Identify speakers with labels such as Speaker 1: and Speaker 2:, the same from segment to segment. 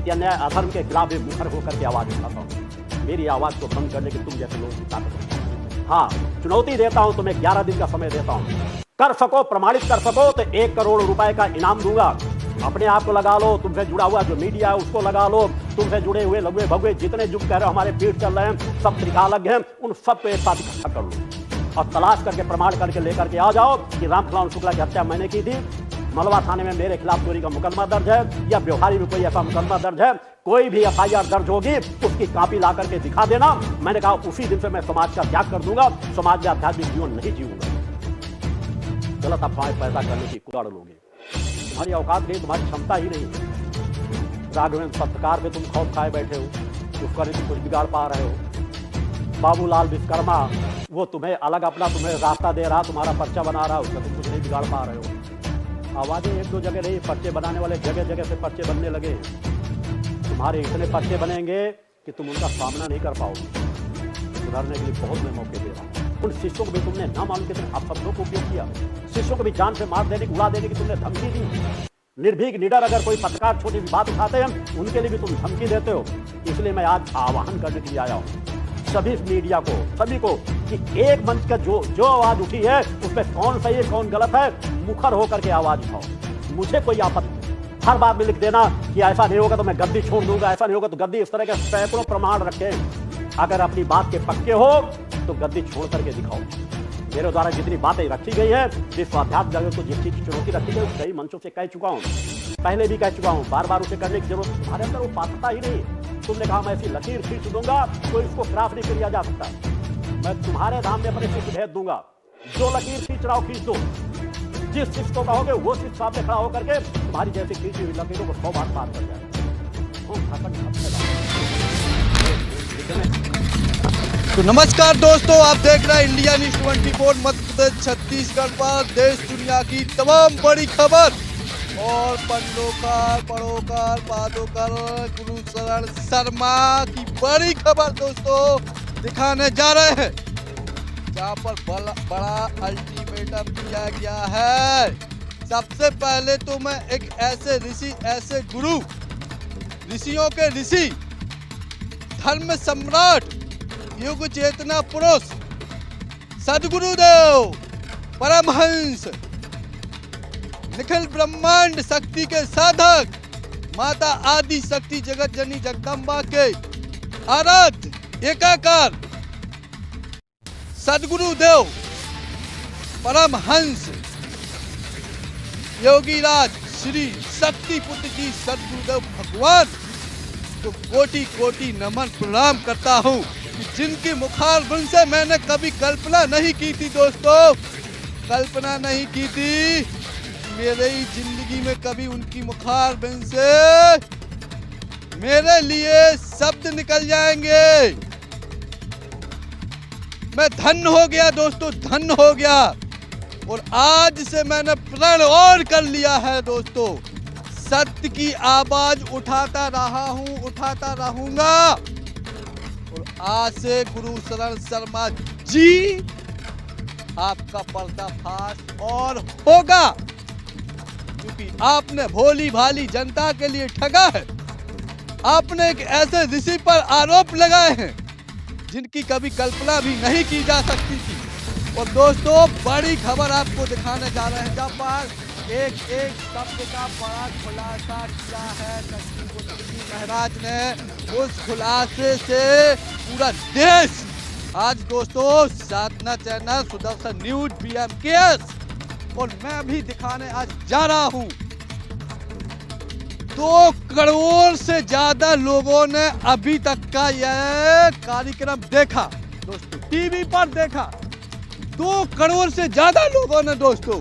Speaker 1: जाति अन्याय अधर्म के खिलाफ भी मुखर होकर के आवाज उठाता हूँ। मेरी आवाज को बंद करने की तुम जैसे लोगों की ताकत है। हाँ, चुनौती देता हूं, तुम्हें 11 दिन का समय देता हूं। कर सको, प्रमाणित कर सको तो 1 करोड़ रुपए का इनाम दूंगा। अपने आप को लगा लो, तुमसे जुड़ा हुआ जो मीडिया है उसको लगा लो, तुमसे जुड़े हुए लघुए भगुए जितने जुग कह रहे हो हमारे पीठ चल रहे हैं, सब त्रिकालज्ञ हैं, उन सबको एक साथ इकट्ठा कर लो और तलाश करके प्रमाण करके लेकर के आ जाओ कि रामखिलावन शुक्ला की हत्या मैंने की थी, मलवा थाने में मेरे खिलाफ चोरी का मुकदमा दर्ज है या व्यवहारी में कोई ऐसा मुकदमा दर्ज है, कोई भी एफआईआर दर्ज होगी उसकी कॉपी ला करके दिखा देना। मैंने कहा उसी दिन से मैं समाज का त्याग कर दूंगा, समाज में आध्यात्मिक जीवन नहीं जीऊंगा। गलत अफवाहें पैदा करने की कुदाड़ लोगे, तुम्हारी औकात नहीं, तुम्हारी क्षमता ही नहीं। राघवेंद्र पत्रकार पे तुम खौफ खाए बैठे हो, उसका नहीं तुम कुछ बिगाड़ पा रहे हो। बाबूलाल विश्वकर्मा वो तुम्हें अलग अपना तुम्हें रास्ता दे रहा, तुम्हारा पर्चा बना रहा, उसका तुम कुछ नहीं बिगाड़ पा रहे हो। आवाजें एक दो जगह नहीं, पर्चे बनाने वाले जगह जगह से पर्चे बनने लगे। तुम्हारे इतने पर्चे बनेंगे कि तुम उनका सामना नहीं कर पाओगे। सुधारने के लिए बहुत मैं मौके दे रहा हूँ। उन शिष्यों को भी तुमने ना मालूम कितने अपशब्दों को उपयोग किया, शिष्यों को भी जान से मार देने की, उड़ा देने की तुमने धमकी दी। निर्भीक निडर अगर कोई पत्रकार छोटी भी बात उठाते हैं उनके लिए भी तुम धमकी देते हो। इसलिए मैं आज आह्वान करने के लिए आया हूँ सभी मीडिया को, सभी को, कि एक मंच का जो आवाज उठी है उसमें कौन सही है कौन गलत है, मुखर होकर के आवाज उठाओ। मुझे कोई आपत्ति, हर बात में लिख देना कि ऐसा नहीं होगा तो मैं गद्दी छोड़ दूंगा, ऐसा नहीं होगा तो गद्दी, इस तरह के सैकड़ों प्रमाण रखे। अगर अपनी बात के पक्के हो तो गद्दी छोड़ करके दिखाओ। मेरे द्वारा जितनी बातें रखी गई है, विश्व अध्यात्म जगत को जिस चीज की चुनौती रखी गई, कई मंचों से कह चुका हूँ, पहले भी कह चुका हूँ, बार बार उसे करने की जरूरत तुम्हारे अंदर वो पात्रता ही नहीं। तुमने कहा मैं ऐसी लकीर खींच दूंगा कोई इसको खिलाफ नहीं किया जा सकता। मैं तुम्हारे धाम में अपने शिष्य भेज दूंगा, जो लकीर खींच रहा हो खींच दो। जिस शिष्य को कहोगे वो शिष्य सामने खड़ा होकर के तुम्हारी जैसे खींची हुई लकीरों को 100 बार पार कर जाए।
Speaker 2: तो नमस्कार दोस्तों, आप देख रहे हैं इंडिया न्यूज 24 मध्य प्रदेश छत्तीसगढ़ पर देश दुनिया की तमाम बड़ी खबर और पंडोकर पड़ोकर पादोकर गुरुशरण शर्मा की बड़ी खबर दोस्तों दिखाने जा रहे हैं, जहां पर बड़ा अल्टीमेटम दिया गया है। सबसे पहले तो मैं एक ऐसे ऋषि, ऐसे गुरु, ऋषियों के ऋषि, धर्म सम्राट, युग चेतना पुरुष सदगुरुदेव परमहंस, निखिल ब्रह्मांड शक्ति के साधक, माता आदि शक्ति जगत जननी जगदम्बा के आराध्य एकाकार सदगुरुदेव परमहंस योगीराज श्री शक्ति पुत्र जी सदगुरुदेव भगवान को कोटि कोटि नमन प्रणाम करता हूँ, जिनकी मुखारबिंद से मैंने कभी कल्पना नहीं की थी दोस्तों, कल्पना नहीं की थी। मेरे ही जिंदगी में कभी उनकी मुखारबिंद से मेरे लिए शब्द निकल जाएंगे। मैं धन्य हो गया दोस्तों, धन्य हो गया। और आज से मैंने प्रण और कर लिया है दोस्तों, सत्य की आवाज उठाता रहा हूं, उठाता रहूंगा। और आज से गुरुशरण शर्मा जी आपका पर्दाफाश और होगा, क्योंकि आपने भोली भाली जनता के लिए ठगा है। आपने एक ऐसे ऋषि पर आरोप लगाए हैं जिनकी कभी कल्पना भी नहीं की जा सकती थी। और दोस्तों बड़ी खबर आपको दिखाने जा रहे हैं, जहाँ पर एक एक शब्द का बड़ा खुलासा किया है कश्मीर महाराज ने। उस खुलासे से पूरा देश आज दोस्तों साधना चैनल, सुदर्शन न्यूज, BMKS और मैं भी दिखाने आज जा रहा हूं। 2 करोड़ से ज्यादा लोगों ने अभी तक का यह कार्यक्रम देखा दोस्तों, टीवी पर देखा। 2 करोड़ से ज्यादा लोगों ने दोस्तों,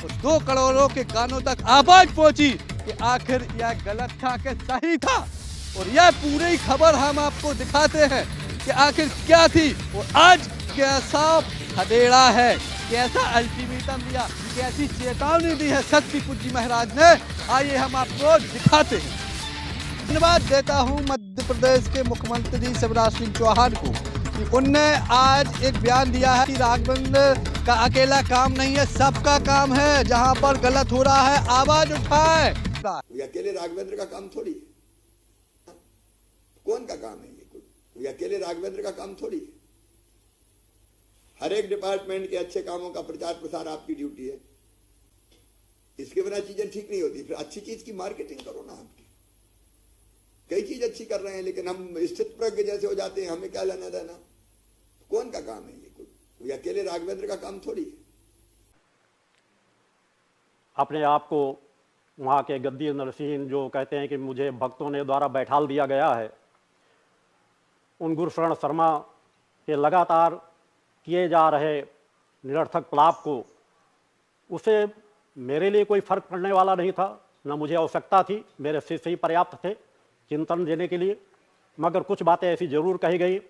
Speaker 2: तो 2 करोड़ों के कानों तक आवाज पहुंची कि आखिर यह गलत था कि सही था। और यह पूरी खबर हम आपको दिखाते हैं कि आखिर क्या थी और आज कैसा खदेड़ा है, कैसा अल्टीमेटम दिया, कैसी चेतावनी दी है शक्ति पूज्य महाराज ने। आइए हम आपको दिखाते हैं। धन्यवाद देता हूं मध्य प्रदेश के मुख्यमंत्री शिवराज सिंह चौहान को कि उनने आज एक बयान दिया है कि राघवेंद्र का अकेला काम नहीं है, सबका काम है। जहां पर गलत हो रहा है आवाज उठाए।
Speaker 3: अकेले राघवेंद्र का काम थोड़ी, कौन का काम है ये? कोई अकेले राघवेंद्र का काम थोड़ी है। हर एक डिपार्टमेंट के अच्छे कामों का प्रचार प्रसार आपकी ड्यूटी है। इसके बिना चीजें ठीक नहीं होती। फिर अच्छी चीज की मार्केटिंग करो ना। आपकी कई चीज अच्छी कर रहे हैं, लेकिन हम स्थित प्रज्ञ जैसे हो जाते हैं, हमें क्या लेना देना। कौन का काम है ये? कोई अकेले राघवेंद्र का काम थोड़ी है।
Speaker 1: अपने आप को वहाँ के गद्दी नरसिंह जो कहते हैं कि मुझे भक्तों ने द्वारा बैठाल दिया गया है, उन गुरुशरण शर्मा के लगातार किए जा रहे निरर्थक प्रलाप को, उसे मेरे लिए कोई फर्क पड़ने वाला नहीं था, न मुझे आवश्यकता थी। मेरे शिष्य ही पर्याप्त थे चिंतन देने के लिए। मगर कुछ बातें ऐसी जरूर कही गई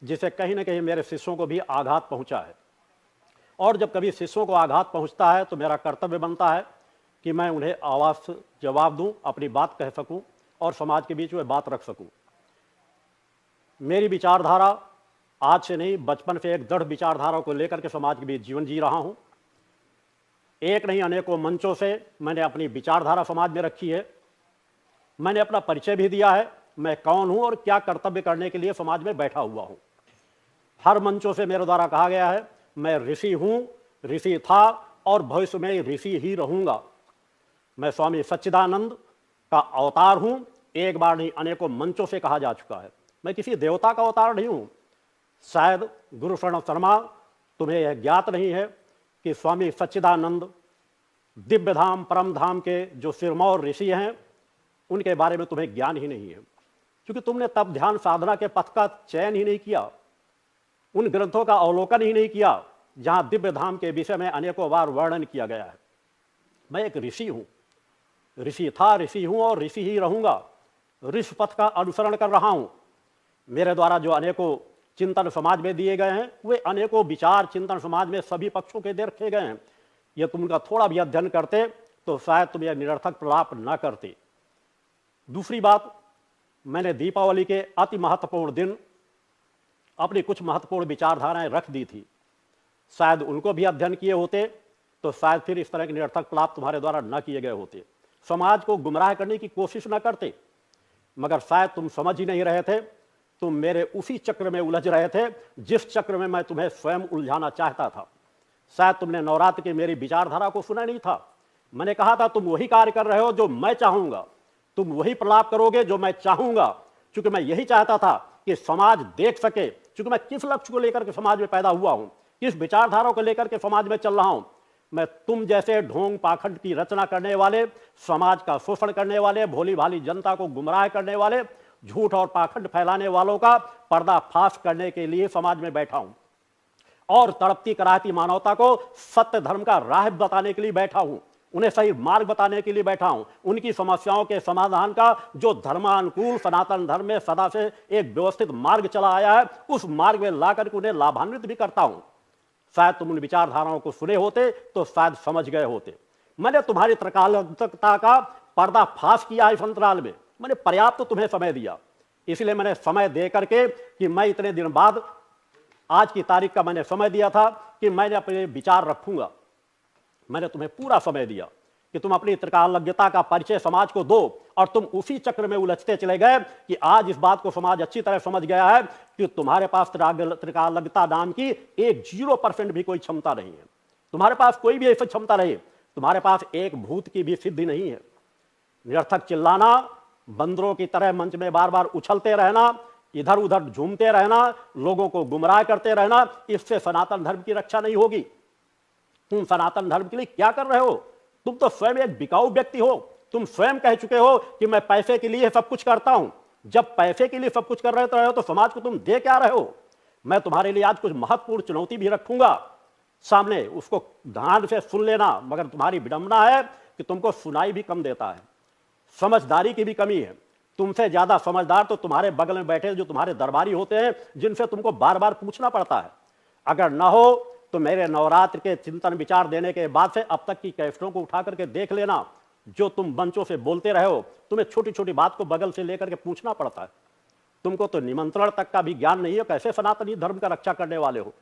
Speaker 1: जिससे कहीं न कहीं मेरे शिष्यों को भी आघात पहुंचा है। और जब कभी शिष्यों को आघात पहुंचता है तो मेरा कर्तव्य बनता है कि मैं उन्हें आवाज़ से जवाब दूं, अपनी बात कह सकूं और समाज के बीच में बात रख सकूं। मेरी विचारधारा आज से नहीं, बचपन से एक दृढ़ विचारधारा को लेकर के समाज के बीच जीवन जी रहा हूं। एक नहीं अनेकों मंचों से मैंने अपनी विचारधारा समाज में रखी है। मैंने अपना परिचय भी दिया है, मैं कौन हूं और क्या कर्तव्य करने के लिए समाज में बैठा हुआ हूं। हर मंचों से मेरे द्वारा कहा गया है मैं ऋषि हूं, ऋषि था और भविष्य में ऋषि ही रहूंगा। मैं स्वामी सच्चिदानंद का अवतार हूं। एक बार नहीं अनेकों मंचों से कहा जा चुका है। मैं किसी देवता का अवतार नहीं हूं। शायद गुरुशरण शर्मा तुम्हें यह ज्ञात नहीं है कि स्वामी सच्चिदानंद दिव्य धाम परम धाम के जो सिरमौर ऋषि हैं, उनके बारे में तुम्हें ज्ञान ही नहीं है, क्योंकि तुमने तप ध्यान साधना के पथ का चयन ही नहीं किया, उन ग्रंथों का अवलोकन ही नहीं किया जहां दिव्य धाम के विषय में अनेकों बार वर्णन किया गया है। मैं एक ऋषि हूं, ऋषि था, ऋषि हूं और ऋषि ही रहूंगा। ऋषि पथ का अनुसरण कर रहा हूं। मेरे द्वारा जो अनेकों चिंतन समाज में दिए गए हैं, वे अनेकों विचार चिंतन समाज में सभी पक्षों के दे रखे गए हैं। ये तुम उनका थोड़ा भी अध्ययन करते तो शायद तुम यह निरर्थक प्रलाप न करते। दूसरी बात, मैंने दीपावली के अति महत्वपूर्ण दिन अपनी कुछ महत्वपूर्ण विचारधाराएं रख दी थी। शायद उनको भी अध्ययन किए होते तो शायद फिर इस तरह के निरर्थक प्रलाप तुम्हारे द्वारा न किए गए होते, समाज को गुमराह करने की कोशिश न करते। मगर शायद तुम समझ ही नहीं रहे थे, तुम मेरे उसी चक्र में उलझ रहे थे जिस चक्र में मैं तुम्हें स्वयं उलझाना चाहता था। शायद तुमने नवरात्र की मेरी विचारधारा को सुना नहीं था। मैंने कहा था तुम वही कार्य कर रहे हो जो मैं चाहूंगा, तुम वही प्रलाप करोगे जो मैं चाहूंगा, क्योंकि मैं यही चाहता था कि समाज देख सके, क्योंकि मैं किस लक्ष्य को लेकर के समाज में पैदा हुआ हूं, किस विचारधारा को लेकर के समाज में चल रहा हूं। मैं तुम जैसे ढोंग पाखंड की रचना करने वाले, समाज का शोषण करने वाले, भोली भाली जनता को गुमराह करने वाले, झूठ और पाखंड फैलाने वालों का पर्दाफाश करने के लिए समाज में बैठा हूं और तड़पती कराहती मानवता को सत्य धर्म का राह बताने के लिए बैठा हूं, उन्हें सही मार्ग बताने के लिए बैठा हूं, उनकी समस्याओं के समाधान का जो धर्मानुकूल सनातन धर्म में सदा से एक व्यवस्थित मार्ग चला आया है, उस मार्ग में लाकर के उन्हें लाभान्वित भी करता हूं। शायद तुम उन विचारधाराओं को सुने होते तो शायद समझ गए होते। मैंने तुम्हारी त्रकालकता का पर्दाफाश किया इस अंतराल में। मैंने पर्याप्त तुम्हें समय दिया, इसलिए मैंने समय दे करके कि मैं इतने दिन बाद, आज की तारीख का मैंने समय दिया था कि मैंने अपने विचार रखूंगा। मैंने तुम्हें पूरा समय दिया कि तुम अपनी त्रिकालज्ञता का परिचय समाज को दो, और तुम उसी चक्र में उलझते चले गए कि आज इस बात को समाज अच्छी तरह समझ गया है कि तुम्हारे पास त्रिकालज्ञता नाम की एक 0% भी कोई क्षमता नहीं है। तुम्हारे पास कोई भी ऐसी क्षमता नहीं, तुम्हारे पास एक भूत की भी सिद्धि नहीं है। निरर्थक चिल्लाना, बंदरों की तरह मंच में बार बार उछलते रहना, इधर उधर झूमते रहना, लोगों को गुमराह करते रहना, इससे सनातन धर्म की रक्षा नहीं होगी। तुम सनातन धर्म के लिए क्या कर रहे हो? तुम तो स्वयं एक बिकाऊ व्यक्ति हो। तुम स्वयं कह चुके हो कि मैं पैसे के लिए सब कुछ करता हूं। जब पैसे के लिए सब कुछ कर रहे हो तो समाज को तुम दे क्या रहे हो? मैं तुम्हारे लिए आज कुछ महत्वपूर्ण चुनौती भी रखूंगा सामने, उसको ध्यान से सुन लेना। मगर तुम्हारी विडंबना है कि तुमको सुनाई भी कम देता है, समझदारी की भी कमी है। तुमसे ज्यादा समझदार तो तुम्हारे बगल में बैठे जो तुम्हारे दरबारी होते हैं, जिनसे तुमको बार बार पूछना पड़ता है। अगर ना हो तो मेरे नवरात्र के चिंतन विचार देने के बाद से अब तक की कैसेटों को उठा करके देख लेना। जो तुम मंचों से बोलते रहे हो, तुम्हें छोटी छोटी बात को बगल से लेकर के पूछना पड़ता है। तुमको तो निमंत्रण तक का भी ज्ञान नहीं है, कैसे सनातनी धर्म का रक्षा करने वाले हो?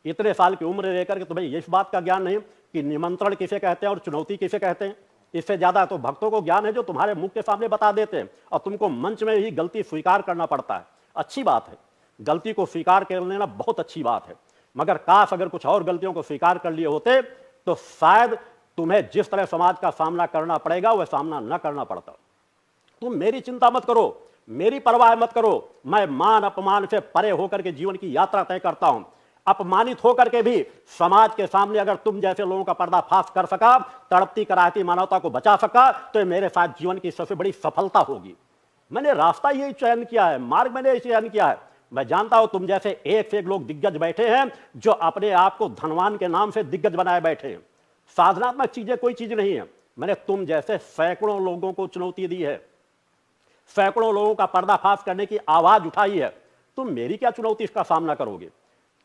Speaker 1: इतने साल की उम्र लेकर के तुम्हें इस बात का ज्ञान नहीं कि निमंत्रण किसे कहते हैं और चुनौती किसे कहते हैं। इससे ज्यादा तो भक्तों को ज्ञान है जो तुम्हारे मुख के सामने बता देते हैं और तुमको मंच में ही गलती स्वीकार करना पड़ता है। अच्छी बात है, गलती को स्वीकार कर लेना बहुत अच्छी बात है, मगर काश अगर कुछ और गलतियों को स्वीकार कर लिए होते तो शायद तुम्हें जिस तरह समाज का सामना करना पड़ेगा वह सामना न करना पड़ता। तुम मेरी चिंता मत करो, मेरी परवाह मत करो, मैं मान अपमान से परे होकर के जीवन की यात्रा तय करता हूं। अपमानित होकर के भी समाज के सामने अगर तुम जैसे लोगों का पर्दाफाश कर सका, तड़पती कराहती मानवता को बचा सका, तो मेरे साथ जीवन की सबसे बड़ी सफलता होगी। मैंने रास्ता यही चयन किया है, मार्ग मैंने यही चयन किया है। मैं जानता हूं तुम जैसे एक से एक लोग दिग्गज बैठे हैं जो अपने आप को धनवान के नाम से दिग्गज बनाए बैठे हैं। साधनात्मक चीजें कोई चीज नहीं है। मैंने तुम जैसे सैकड़ों लोगों को चुनौती दी है, सैकड़ों लोगों का पर्दाफाश करने की आवाज उठाई है। तुम मेरी क्या चुनौती इसका सामना करोगे?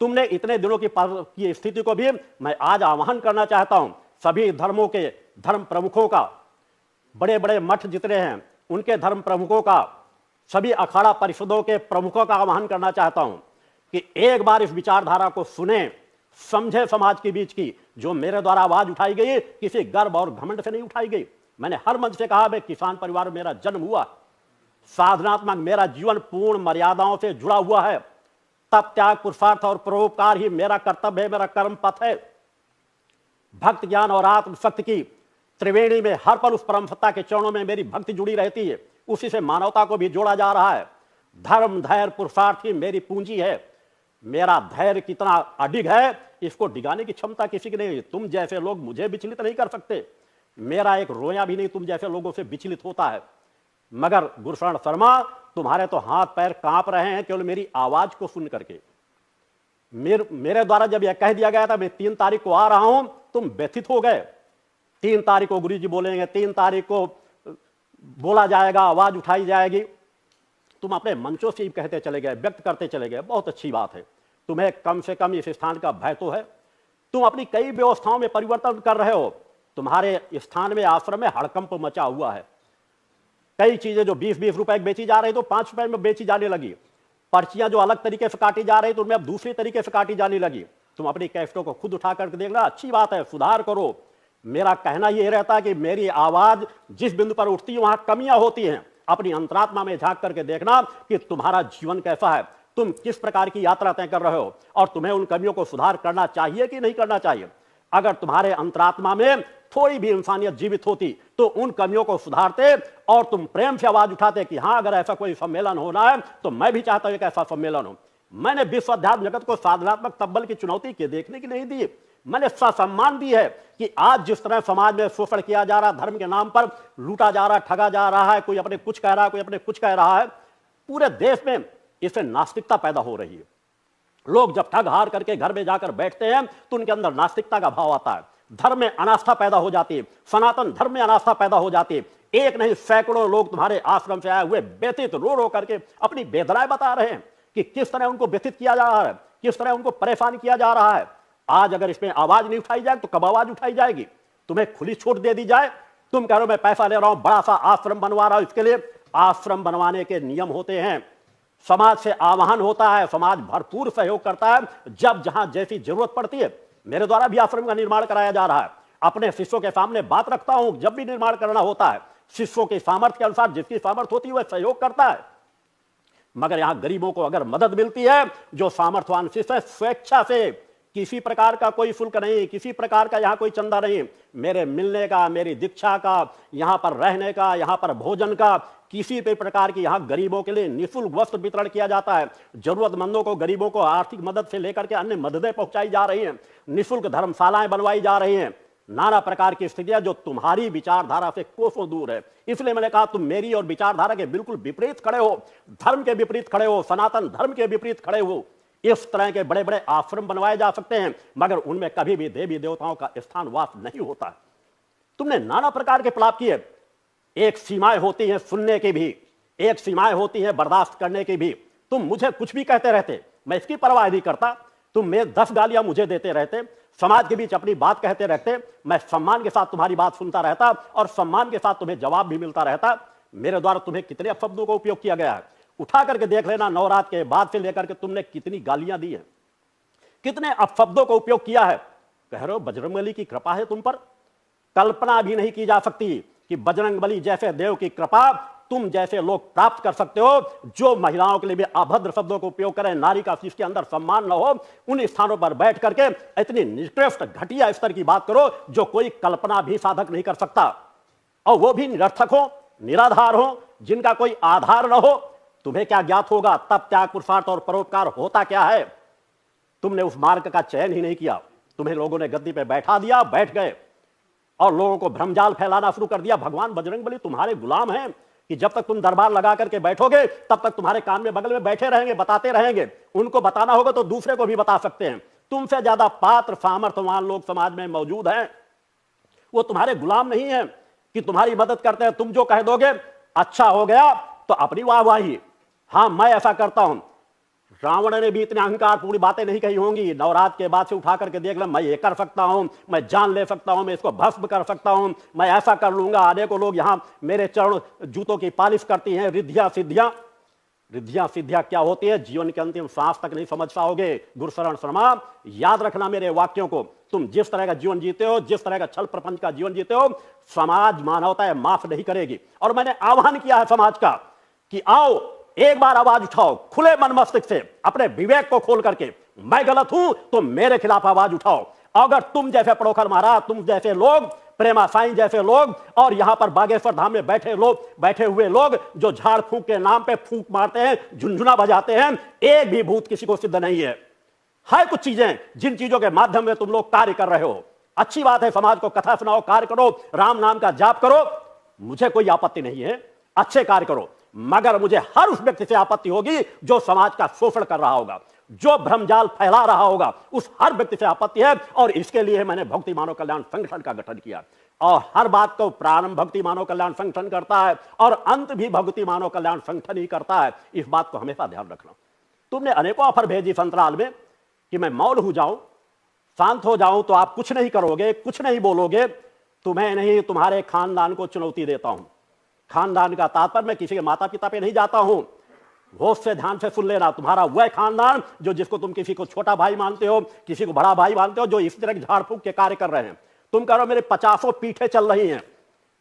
Speaker 1: तुमने इतने दिनों की स्थिति को भी मैं आज आह्वान करना चाहता हूं। सभी धर्मों के धर्म प्रमुखों का, बड़े बड़े मठ जितने हैं उनके धर्म प्रमुखों का, सभी अखाड़ा परिषदों के प्रमुखों का आह्वान करना चाहता हूं कि एक बार इस विचारधारा को सुने, समझे। समाज के बीच की जो मेरे द्वारा आवाज उठाई गई किसी गर्व और घमंड से नहीं उठाई गई। मैंने हर मंच से कहा, मैं किसान परिवार में मेरा जन्म हुआ, साधनात्मक मेरा जीवन पूर्ण मर्यादाओं से जुड़ा हुआ है। तप त्याग पुरुषार्थ और परोपकार ही मेरा कर्तव्य है, मेरा कर्म पथ है। भक्त ज्ञान और आत्मशक्ति की त्रिवेणी में हर पल उस परम सत्ता के चरणों में मेरी भक्ति जुड़ी रहती है, उसी से मानवता को भी जोड़ा जा रहा है। धर्म धैर्य पुरुषार्थ ही मेरी पूंजी है। मेरा धैर्य कितना अडिग है इसको डिगाने की क्षमता किसी की नहीं। तुम जैसे लोग मुझे विचलित नहीं कर सकते, मेरा एक रोया भी नहीं तुम जैसे लोगों से विचलित होता है। मगर गुरुशरण शर्मा, तुम्हारे तो हाथ पैर कांप रहे हैं केवल मेरी आवाज को सुन करके। मेरे द्वारा जब यह कह दिया गया था मैं 3 तारीख को आ रहा हूं, तुम व्यथित हो गए। 3 तारीख को गुरुजी बोलेंगे, 3 तारीख को बोला जाएगा, आवाज उठाई जाएगी। तुम अपने मंचों से ही कहते चले गए, व्यक्त करते चले गए, बहुत अच्छी बात है। तुम्हें कम से कम इस स्थान का भय तो है। तुम अपनी कई व्यवस्थाओं में परिवर्तन कर रहे हो। तुम्हारे स्थान में, आश्रम में हड़कंप मचा हुआ है। कई चीजें जो 20-20 रुपए की बेची जा रही तो 5 रुपए में बेची जाने लगी। पर्चियां जो अलग तरीके से काटी जा रही तो उनमें अब दूसरी तरीके से काटी जाने लगी। तुम अपनी कैसेटों को खुद उठा करके देखना, अच्छी बात है, सुधार करो। मेरा कहना यह रहता है कि मेरी आवाज जिस बिंदु पर उठती है वहां कमियां होती हैं। अपनी अंतरात्मा में झांक करके देखना कि तुम्हारा जीवन कैसा है, तुम किस प्रकार की यात्रा तय कर रहे हो और तुम्हें उन कमियों को सुधार करना चाहिए कि नहीं करना चाहिए। अगर तुम्हारे अंतरात्मा में थोड़ी भी इंसानियत जीवित होती तो उन कमियों को सुधारते और तुम प्रेम से आवाज उठाते कि हां, अगर ऐसा कोई सम्मेलन होना है तो मैं भी चाहता हूं कि ऐसा सम्मेलन हो। मैंने विश्व अध्यात्म जगत को साधनात्मक तब्बल की चुनौती के देखने की नहीं दी, मैंने सम्मान दी है कि आज जिस तरह समाज में शोषण किया जा रहा, धर्म के नाम पर लूटा जा रहा, ठगा जा रहा है, कोई अपने कुछ कह रहा है, कोई अपने कुछ कह रहा है, पूरे देश में इससे नास्तिकता पैदा हो रही है। लोग जब ठग हार करके घर में जाकर बैठते हैं तो उनके अंदर नास्तिकता का भाव आता है, धर्म में अनास्था पैदा हो जाती है, सनातन धर्म में अनास्था पैदा हो जाती है। एक नहीं सैकड़ों लोग तुम्हारे आश्रम से आए हुए व्यथित रो रो करके अपनी वेदनाएं बता रहे हैं कि किस तरह उनको व्यथित किया जा रहा है, किस तरह उनको परेशान किया जा रहा है। आज अगर इसमें आवाज नहीं उठाई जाए तो कब आवाज उठाई जाएगी? तुम्हें खुली छूट दे दी जाए, तुम कह रहे हो मैं पैसा ले रहा हूं, बड़ा सा आश्रम बनवा रहा हूं, इसके लिए आश्रम बनवाने के नियम होते हैं, समाज से आह्वान होता है, समाज भरपूर सहयोग करता है जब जहां जैसी जरूरत पड़ती है। मेरे द्वारा भी आश्रम का निर्माण कराया जा रहा है। अपने शिष्यों के सामने बात रखता हूं, जब भी निर्माण करना होता है शिष्यों के सामर्थ्य के अनुसार जिसकी सामर्थ्य होती है वह सहयोग करता है। मगर यहां गरीबों को अगर मदद मिलती है, जो सामर्थ्यवान शिष्य स्वेच्छा से, किसी प्रकार का कोई शुल्क नहीं, किसी प्रकार का यहां कोई चंदा नहीं, मेरे मिलने का, मेरी दीक्षा का, यहां पर रहने का, यहां पर भोजन का, किसी भी प्रकार की यहां गरीबों के लिए निःशुल्क वस्त्र वितरण किया जाता है। जरूरतमंदों को, गरीबों को आर्थिक मदद से लेकर के अन्य मददें पहुंचाई जा रही हैं, निःशुल्क धर्मशालाएं बनवाई जा रही हैं। नाना प्रकार की स्थितियां जो तुम्हारी विचारधारा से कोसों दूर है। इसलिए मैंने कहा तुम मेरी और विचारधारा के बिल्कुल विपरीत खड़े हो, धर्म के विपरीत खड़े हो, सनातन धर्म के विपरीत खड़े हो। इस तरह के बड़े बड़े आश्रम बनवाए जा सकते हैं मगर उनमें कभी भी देवी देवताओं का स्थान वास नहीं होता है। तुमने नाना प्रकार के प्रलाप किए। एक सीमाएं होती हैं सुनने की भी, एक सीमाएं होती हैं बर्दाश्त करने की भी। तुम मुझे कुछ भी कहते रहते, मैं इसकी परवाह नहीं करता। तुम में 10 गालियां मुझे देते रहते, समाज के बीच अपनी बात कहते रहते, मैं सम्मान के साथ तुम्हारी बात सुनता रहता और सम्मान के साथ तुम्हें जवाब भी मिलता रहता। मेरे द्वारा तुम्हें कितने अपशब्दों का उपयोग किया गया है, उठा करके देख लेना। नवरात्र के बाद से लेकर के तुमने कितनी गालियां दी हैं, कितने अपशब्दों का उपयोग किया है। कह रहे हो बजरंगबली की कृपा है तुम पर, कल्पना भी नहीं की जा सकती कि बजरंगबली जैसे देव की कृपा तुम जैसे लोग प्राप्त कर सकते हो, जो महिलाओं के लिए भी अभद्र शब्दों को उपयोग करें, नारी का जिसके अंदर सम्मान न हो, उन स्थानों पर बैठ करके इतनी निकृष्ट घटिया स्तर की बात करो जो कोई कल्पना भी साधक नहीं कर सकता, और वो भी निरर्थक हो, निराधार हो, जिनका कोई आधार न हो। तुम्हें क्या ज्ञात होगा तब त्याग, पुरुषार्थ और परोपकार होता क्या है? तुमने उस मार्ग का चयन ही नहीं किया। तुम्हें लोगों ने गद्दी पे बैठा दिया, बैठ गए और लोगों को भ्रमजाल फैलाना शुरू कर दिया। भगवान बजरंगबली तुम्हारे गुलाम हैं कि जब तक तुम दरबार लगा करके बैठोगे तब तक तुम्हारे कान में बगल में बैठे रहेंगे, बताते रहेंगे। उनको बताना होगा तो दूसरे को भी बता सकते हैं। तुमसे ज्यादा पात्र सामर्थ्यवान लोग समाज में मौजूद हैं, वो तुम्हारे गुलाम नहीं है कि तुम्हारी मदद करते हैं। तुम जो कह दोगे अच्छा हो गया तो अपनी वाहवाही, हाँ मैं ऐसा करता हूं। रावण ने भी इतने अहंकार पूरी बातें नहीं कही होंगी। नवरात्र के बाद से उठा करके देख ले, मैं ये कर सकता हूं, मैं जान ले सकता हूं, मैं इसको भस्म कर सकता हूं, मैं ऐसा कर लूंगा। अनेकों लोग यहां मेरे चरण जूतों की पालिश करती हैं। रिद्धियां सिद्धियां, रिद्धियां सिद्धियां क्या होती है जीवन के अंतिम सांस तक नहीं समझ पाओगे। गुरुशरण शर्मा, याद रखना मेरे वाक्यों को। तुम जिस तरह का जीवन जीते हो, जिस तरह का छल प्रपंच का जीवन जीते हो, समाज मानवता माफ नहीं करेगी। और मैंने आह्वान किया है समाज का कि आओ एक बार आवाज उठाओ, खुले मन मस्तिष्क से, अपने विवेक को खोल करके। मैं गलत हूं तो मेरे खिलाफ आवाज उठाओ। अगर तुम जैसे पड़ोखर महाराज, तुम जैसे लोग, प्रेमा साईं जैसे लोग, और यहां पर बागेश्वर धाम में बैठे हुए लोग जो झाड़ फूंक के नाम पे फूंक मारते हैं, झुनझुना बजाते हैं, एक भी भूत किसी को सिद्ध नहीं है। कुछ चीजें जिन चीजों के माध्यम में तुम लोग कार्य कर रहे हो, अच्छी बात है। समाज को कथा सुनाओ, कार्य करो, राम नाम का जाप करो, मुझे कोई आपत्ति नहीं है, अच्छे कार्य करो। मगर मुझे हर उस व्यक्ति से आपत्ति होगी जो समाज का शोषण कर रहा होगा, जो भ्रमजाल फैला रहा होगा, उस हर व्यक्ति से आपत्ति है। और इसके लिए मैंने भक्ति मानव कल्याण संगठन का गठन किया। और हर बात को प्रारंभ भक्ति मानव कल्याण संगठन करता है और अंत भी भक्ति मानव कल्याण संगठन ही करता है। इस बात को हमेशा ध्यान रखना। तुमने अनेकों ऑफर भेजी संतराल में कि मैं मौन हो जाऊं, शांत हो जाऊं, तो आप कुछ नहीं करोगे, कुछ नहीं बोलोगे। तुम्हें नहीं, तुम्हारे खानदान को चुनौती देता हूं। खानदान का तात्पर्य मैं किसी के माता पिता पे नहीं जाता हूं। होश से ध्यान से सुन लेना। तुम्हारा वह खानदान जो जिसको तुम किसी को छोटा भाई मानते हो, किसी को बड़ा भाई मानते हो, जो इस तरह झाड़ फूंक के कार्य कर रहे हैं। तुम कह रहे हो मेरे 50 पीठे चल रही हैं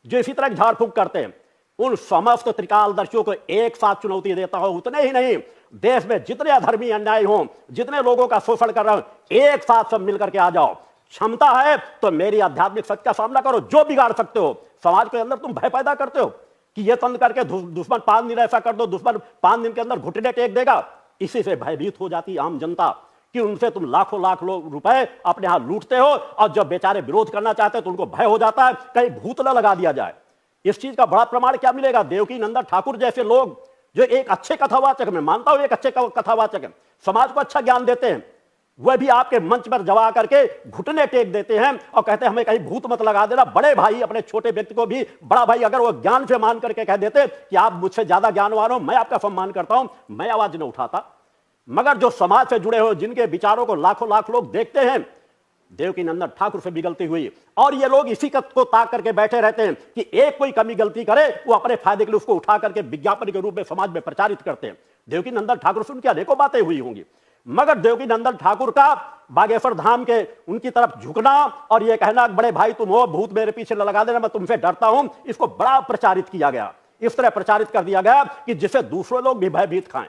Speaker 1: जो इसी तरह झाड़ फूंक करते हैं। उन समस्त त्रिकालदर्शियों को एक साथ चुनौती देता हूं। उतने ही नहीं, देश में जितने अधर्मी अन्याय हो, जितने लोगों का शोषण कर रहे हो, एक साथ सब मिलकर के आ जाओ। क्षमता है तो मेरी आध्यात्मिक सत्य का सामना करो। जो बिगाड़ सकते हो, समाज के अंदर तुम भय पैदा करते हो कि ये तंत्र करके दुश्मन 5 दिन ऐसा कर दो, दुश्मन 5 दिन के अंदर घुटने टेक देगा। इसी से भयभीत हो जाती आम जनता कि उनसे तुम लाखों लाख रुपए अपने यहां लूटते हो, और जब बेचारे विरोध करना चाहते हैं तो उनको भय हो जाता है कहीं भूत न लगा दिया जाए। इस चीज का बड़ा प्रमाण क्या मिलेगा? देवकी नंदन ठाकुर जैसे लोग जो एक अच्छे कथावाचक, मैं मानता हूं एक अच्छे कथावाचक है, समाज को अच्छा ज्ञान देते हैं, वह भी आपके मंच पर जवा करके घुटने टेक देते हैं और कहते हैं हमें कहीं भूत मत लगा देना। बड़े भाई अपने छोटे व्यक्ति को भी बड़ा भाई अगर वो ज्ञान से मान करके कह देते कि आप मुझसे ज्यादा ज्ञानवान हो, मैं आपका सम्मान करता हूं, मैं आवाज न उठाता। मगर जो समाज से जुड़े हो, जिनके विचारों को लाखों लाख लोग देखते हैं, देवकी नंदन ठाकुर से भी गलती हुई, और ये लोग इसी को ताक करके बैठे रहते हैं कि एक कोई कमी गलती करे वो अपने फायदे के लिए उसको उठा करके विज्ञापन के रूप में समाज में प्रचारित करते हैं। देवकी नंदन ठाकुर से उनकी अनेकों बातें हुई होंगी, मगर देवकी नंदन ठाकुर का बागेश्वर धाम के उनकी तरफ झुकना और ये कहना बड़े भाई तुम हो, भूत मेरे पीछे न लगा देना, मैं तुमसे डरता हूं, इसको बड़ा प्रचारित किया गया। इस तरह प्रचारित कर दिया गया कि जिससे दूसरे लोग भी भयभीत खाएं।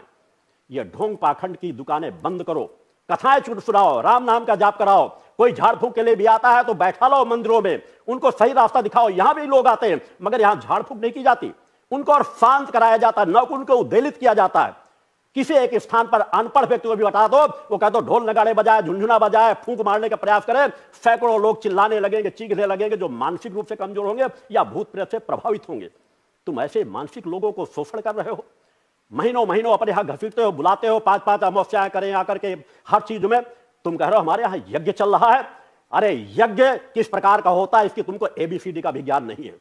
Speaker 1: ये ढोंग पाखंड की दुकानें बंद करो, कथाएं सुनाओ, राम नाम का जाप कराओ। कोई झाड़ फूंक के लिए भी आता है तो बैठा लो मंदिरों में, उनको सही रास्ता दिखाओ। यहां भी लोग आते हैं मगर यहां झाड़ फूंक नहीं की जाती, उनको और शांत कराया जाता है, न उनको उद्वेलित किया जाता है। किसी एक स्थान पर अनपढ़ व्यक्ति को भी बता दो, वो कह दो ढोल नगाड़े बजाए, झुनझुना बजाए, फूंक मारने का प्रयास करे, सैकड़ों लोग चिल्लाने लगेंगे, चीखने लगेंगे, जो मानसिक रूप से कमजोर होंगे या भूत प्रेत से प्रभावित होंगे। तुम ऐसे मानसिक लोगों को शोषण कर रहे हो, महीनों महीनों अपने यहां घसीटते हो, बुलाते हो, 5-5 अमावस्याएं करें आकर के हर चीज में। तुम कह रहे हो हमारे यहां यज्ञ चल रहा है। अरे यज्ञ किस प्रकार का होता है इसकी तुमको ABCD का भी ज्ञान नहीं है।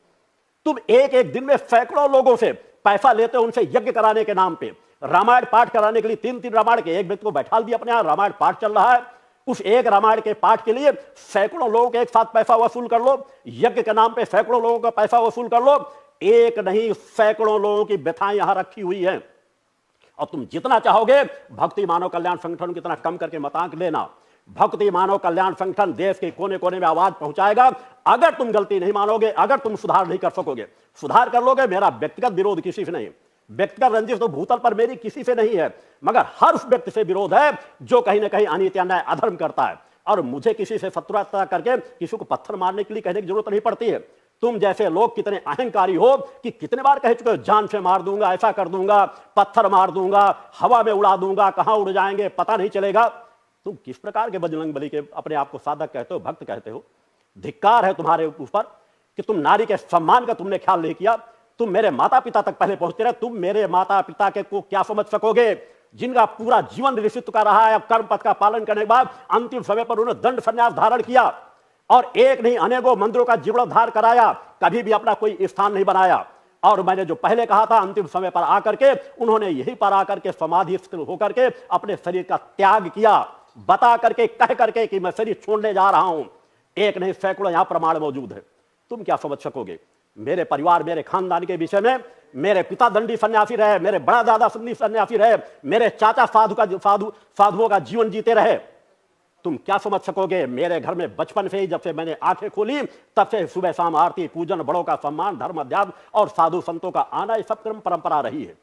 Speaker 1: तुम एक दिन में सैकड़ों लोगों से पैसा लेते हो, उनसे यज्ञ कराने के नाम पे, रामायण पाठ कराने के लिए 3-3 रामायण के एक व्यक्ति को बैठा दिया अपने यहां, रामायण पाठ चल रहा है, उस एक रामायण के पाठ के लिए सैकड़ों लोगों के एक साथ पैसा वसूल कर लो, यज्ञ के नाम पे सैकड़ों लोगों का पैसा वसूल कर लो। एक नहीं सैकड़ों लोगों की व्यथाएं यहां रखी हुई है, और तुम जितना चाहोगे भक्ति मानव कल्याण संगठन की तरह कम करके मतांक लेना। भक्ति मानव कल्याण संगठन देश के कोने कोने में आवाज पहुंचाएगा। अगर तुम गलती नहीं मानोगे, अगर तुम सुधार नहीं कर सकोगे, सुधार कर लोगे, मेरा व्यक्तिगत विरोध किसी से नहीं, व्यक्तिगत रंजिश तो भूतल पर मेरी किसी से नहीं है, मगर हर उस व्यक्ति से विरोध है जो कहीं ना कहीं अनीति अन्याय अधर्म करता है। और मुझे किसी से शत्रुता करके किसी को पत्थर मारने के लिए कहने की जरूरत नहीं पड़ती है। तुम जैसे लोग कितने अहंकारी हो कि कितने बार कह चुके हो, जान से मार दूंगा, ऐसा कर दूंगा, पत्थर मार दूंगा, हवा में उड़ा दूंगा, कहां उड़ जाएंगे पता नहीं चलेगा। तुम किस प्रकार के बजरंग बली के अपने आप को साधक कहते हो, भक्त कहते हो? धिक्कार है तुम्हारे ऊपर कि तुम नारी के सम्मान का तुमने ख्याल नहीं किया। तुम मेरे माता पिता तक पहले पहुंचते रहे। तुम मेरे माता पिता के को क्या समझ सकोगे, जिनका पूरा जीवन ऋषित्व का रहा है, कर्म पथ का पालन करने के बाद अंतिम समय पर उन्होंने दंड संन्यास धारण किया और एक नहीं अनेकों मंदिरों का जीर्णोद्धार कराया, कभी भी अपना कोई स्थान नहीं बनाया। और मैंने जो पहले कहा था, अंतिम समय पर आकर के उन्होंने यहीं पर आकर के समाधिस्थ होकर के अपने शरीर का त्याग किया, बता करके कह करके कि मैं शरीर छोड़ने जा रहा हूं। एक नहीं सैकड़ों यहां प्रमाण मौजूद है। तुम क्या समझ सकोगे मेरे परिवार, मेरे खानदान के विषय में? मेरे पिता दंडी सन्यासी रहे, मेरे बड़ा दादा सन्यासी रहे, मेरे चाचा साधुओं का जीवन जीते रहे। तुम क्या समझ सकोगे मेरे घर में बचपन से ही, जब से मैंने आंखें खोली तब से सुबह शाम आरती पूजन, बड़ों का सम्मान, धर्म अध्यात्म और साधु संतों का आना, ये सब क्रम परंपरा रही है।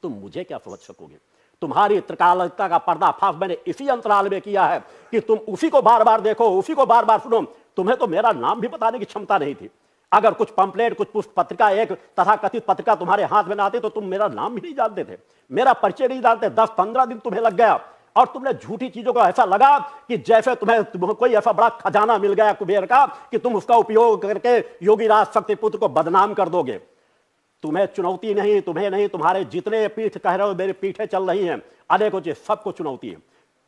Speaker 1: तुम मुझे क्या समझ सकोगे? तुम्हारी त्रिकालता का पर्दाफाश मैंने इसी अंतराल में किया है कि तुम उसी को बार बार देखो, उसी को बार बार सुनो। तुम्हें तो मेरा नाम भी बताने की क्षमता नहीं थी। अगर कुछ पंपलेट, कुछ पुष्प पत्रिका, एक तथाकथित पत्रिका तुम्हारे हाथ में आती तो तुम मेरा नाम भी नहीं जानते थे, मेरा परिचय नहीं जानते। 10-15 दिन तुम्हें लग गया और तुमने झूठी चीजों को ऐसा लगा कि जैसे तुम्हें कोई ऐसा बड़ा खजाना मिल गया कुबेर का कि तुम उसका उपयोग करके योगीराज शक्तिपुत्र को बदनाम कर दोगे। तुम्हें चुनौती नहीं, तुम्हें नहीं, तुम्हारे जितने पीठ कह रहे हो मेरी पीठे चल रही हैं, अनेकों चीज, सबको चुनौती है।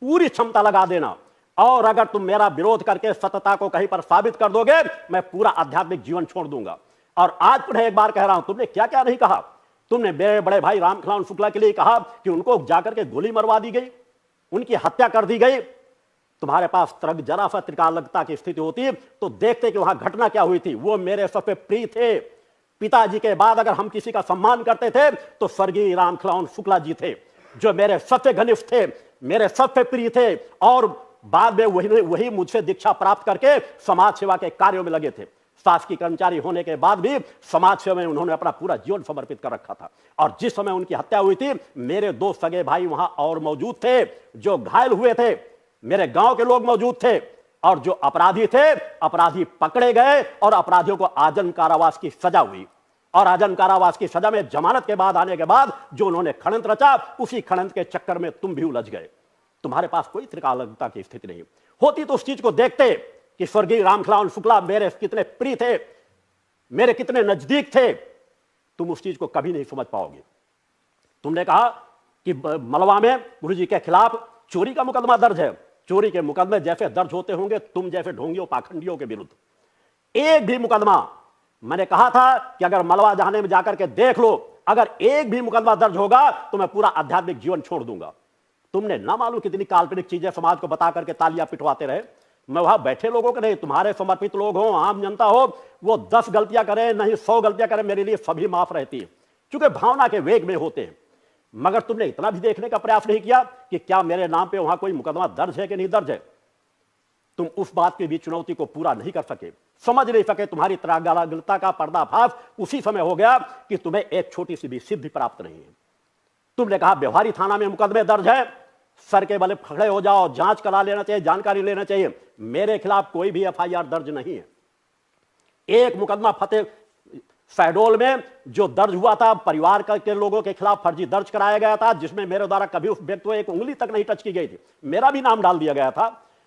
Speaker 1: पूरी क्षमता लगा देना, और अगर तुम मेरा विरोध करके सत्यता को कहीं पर साबित कर दोगे, मैं पूरा आध्यात्मिक जीवन छोड़ दूंगा। और आज पुनः एक बार कह रहा हूं, तुमने क्या क्या नहीं कहा। तुमने मेरे बड़े भाई रामखिलावन शुक्ला के लिए कहा कि उनको जाकर के गोली मरवा दी गई, उनकी हत्या कर दी गई। तुम्हारे पास जरा सा त्रिकालता की स्थिति होती तो देखते कि वहां घटना क्या हुई थी। वो मेरे सबसे प्रिय थे। पिताजी के बाद अगर हम किसी का सम्मान करते थे तो स्वर्गीय रामखिलावन शुक्ला जी थे, जो मेरे सबसे घनिष्ठ थे, मेरे सबसे प्रिय थे। और बाद में वही मुझसे दीक्षा प्राप्त करके समाज सेवा के कार्यों में लगे थे। शासकीय कर्मचारी होने के बाद भी समाज सेवा में उन्होंने अपना पूरा जीवन समर्पित कर रखा था। और जिस समय उनकी हत्या हुई थी, मेरे 2 सगे भाई वहां और मौजूद थे जो घायल हुए थे, मेरे गांव के लोग मौजूद थे। और जो अपराधी थे, अपराधी पकड़े गए और अपराधियों को आजीवन कारावास की सजा हुई। और आजीवन कारावास की सजा में जमानत के बाद आने के बाद जो उन्होंने खड़ंत रचा, उसी खड़ंत के चक्कर में तुम भी उलझ गए। तुम्हारे पास कोई त्रिकालता की स्थिति नहीं होती तो उस चीज को देखते कि स्वर्गीय रामखिलावन शुक्ला मेरे कितने प्रिय थे, मेरे कितने नजदीक थे। तुम उस चीज को कभी नहीं समझ पाओगे। तुमने कहा कि मलवा में गुरुजी के खिलाफ चोरी का मुकदमा दर्ज है। चोरी के मुकदमे जैसे दर्ज होते होंगे तुम जैसे ढोंगियों पाखंडियों के विरुद्ध, एक भी मुकदमा, मैंने कहा था कि अगर मलवा जाने में जाकर के देख लो, अगर एक भी मुकदमा दर्ज होगा तो मैं पूरा आध्यात्मिक जीवन छोड़ दूंगा। तुमने ना मालूम कितनी काल्पनिक चीजें समाज को बता करके तालियां पिटवाते रहे। मैं वहां बैठे लोगों के नहीं, तुम्हारे समर्पित लोग हो, आम जनता हो, वो 10 गलतियां करें नहीं 100 गलतियां करें, मेरे लिए सभी माफ रहती है, क्योंकि भावना के वेग में होते हैं। मगर तुमने इतना भी देखने का प्रयास नहीं किया कि क्या मेरे नाम पे वहां कोई मुकदमा दर्ज है कि नहीं दर्ज है। तुम उस बात की भी चुनौती को पूरा नहीं कर सके, समझ नहीं सके। तुम्हारी त्रागलता का पर्दाफाश उसी समय हो गया कि तुम्हें एक छोटी सी भी सिद्धि प्राप्त नहीं है। तुमने कहा व्यवहारी थाना में मुकदमे दर्ज है, सर के बल खड़े हो जाओ, जांच करा लेना चाहिए, जानकारी लेना चाहिए। मेरे खिलाफ कोई भी एफआईआर दर्ज नहीं है। एक मुकदमा फतेह शहडोल में जो दर्ज हुआ था, परिवार के लोगों के खिलाफ फर्जी दर्ज कराया गया था, जिसमें मेरे द्वारा कभी उस व्यक्ति को एक उंगली तक नहीं टच की गई थी, मेरा भी नाम डाल दिया गया था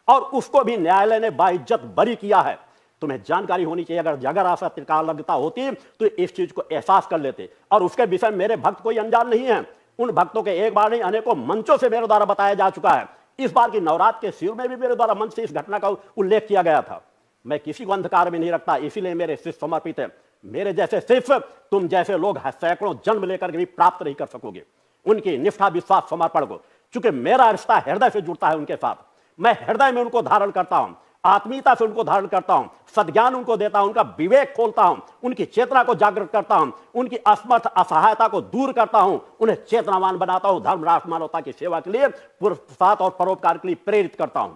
Speaker 1: और उसको भी न्यायालय ने बाइज्जत बरी किया है। तुम्हें जानकारी होनी चाहिए। अगर ऐसा त्रिकालता होती तो इस चीज को एहसास कर लेते। और उसके विषय में मेरे भक्त कोई अनजान नहीं है। उन भक्तों के एक बार नहीं अनेकों मंचों से मेरे द्वारा बताया जा चुका है। इस बार की नवरात्र के शिविर में भी मेरे द्वारा मंच से इस घटना का उल्लेख किया गया था। मैं किसी को अंधकार में नहीं रखता, इसीलिए मेरे शिष्य समर्पित है। मेरे जैसे शिष्य तुम जैसे लोग सैकड़ों जन्म लेकर के भी प्राप्त नहीं कर सकोगे। उनकी निष्ठा, विश्वास, समर्पण को, चूंकि मेरा रिश्ता हृदय से जुड़ता है उनके साथ, मैं हृदय में उनको धारण करता हूं, आत्मीयता से उनको धारण करता हूं, सद्ज्ञान उनको देता हूं, उनका विवेक खोलता हूं, उनकी चेतना को जागृत करता हूं, उनकी असमर्थ असहायता को दूर करता हूं, उन्हें चेतनावान बनाता हूं, धर्म राष्ट्र मानवता की सेवा के लिए, पुरुषार्थ और परोपकार के लिए प्रेरित करता हूं।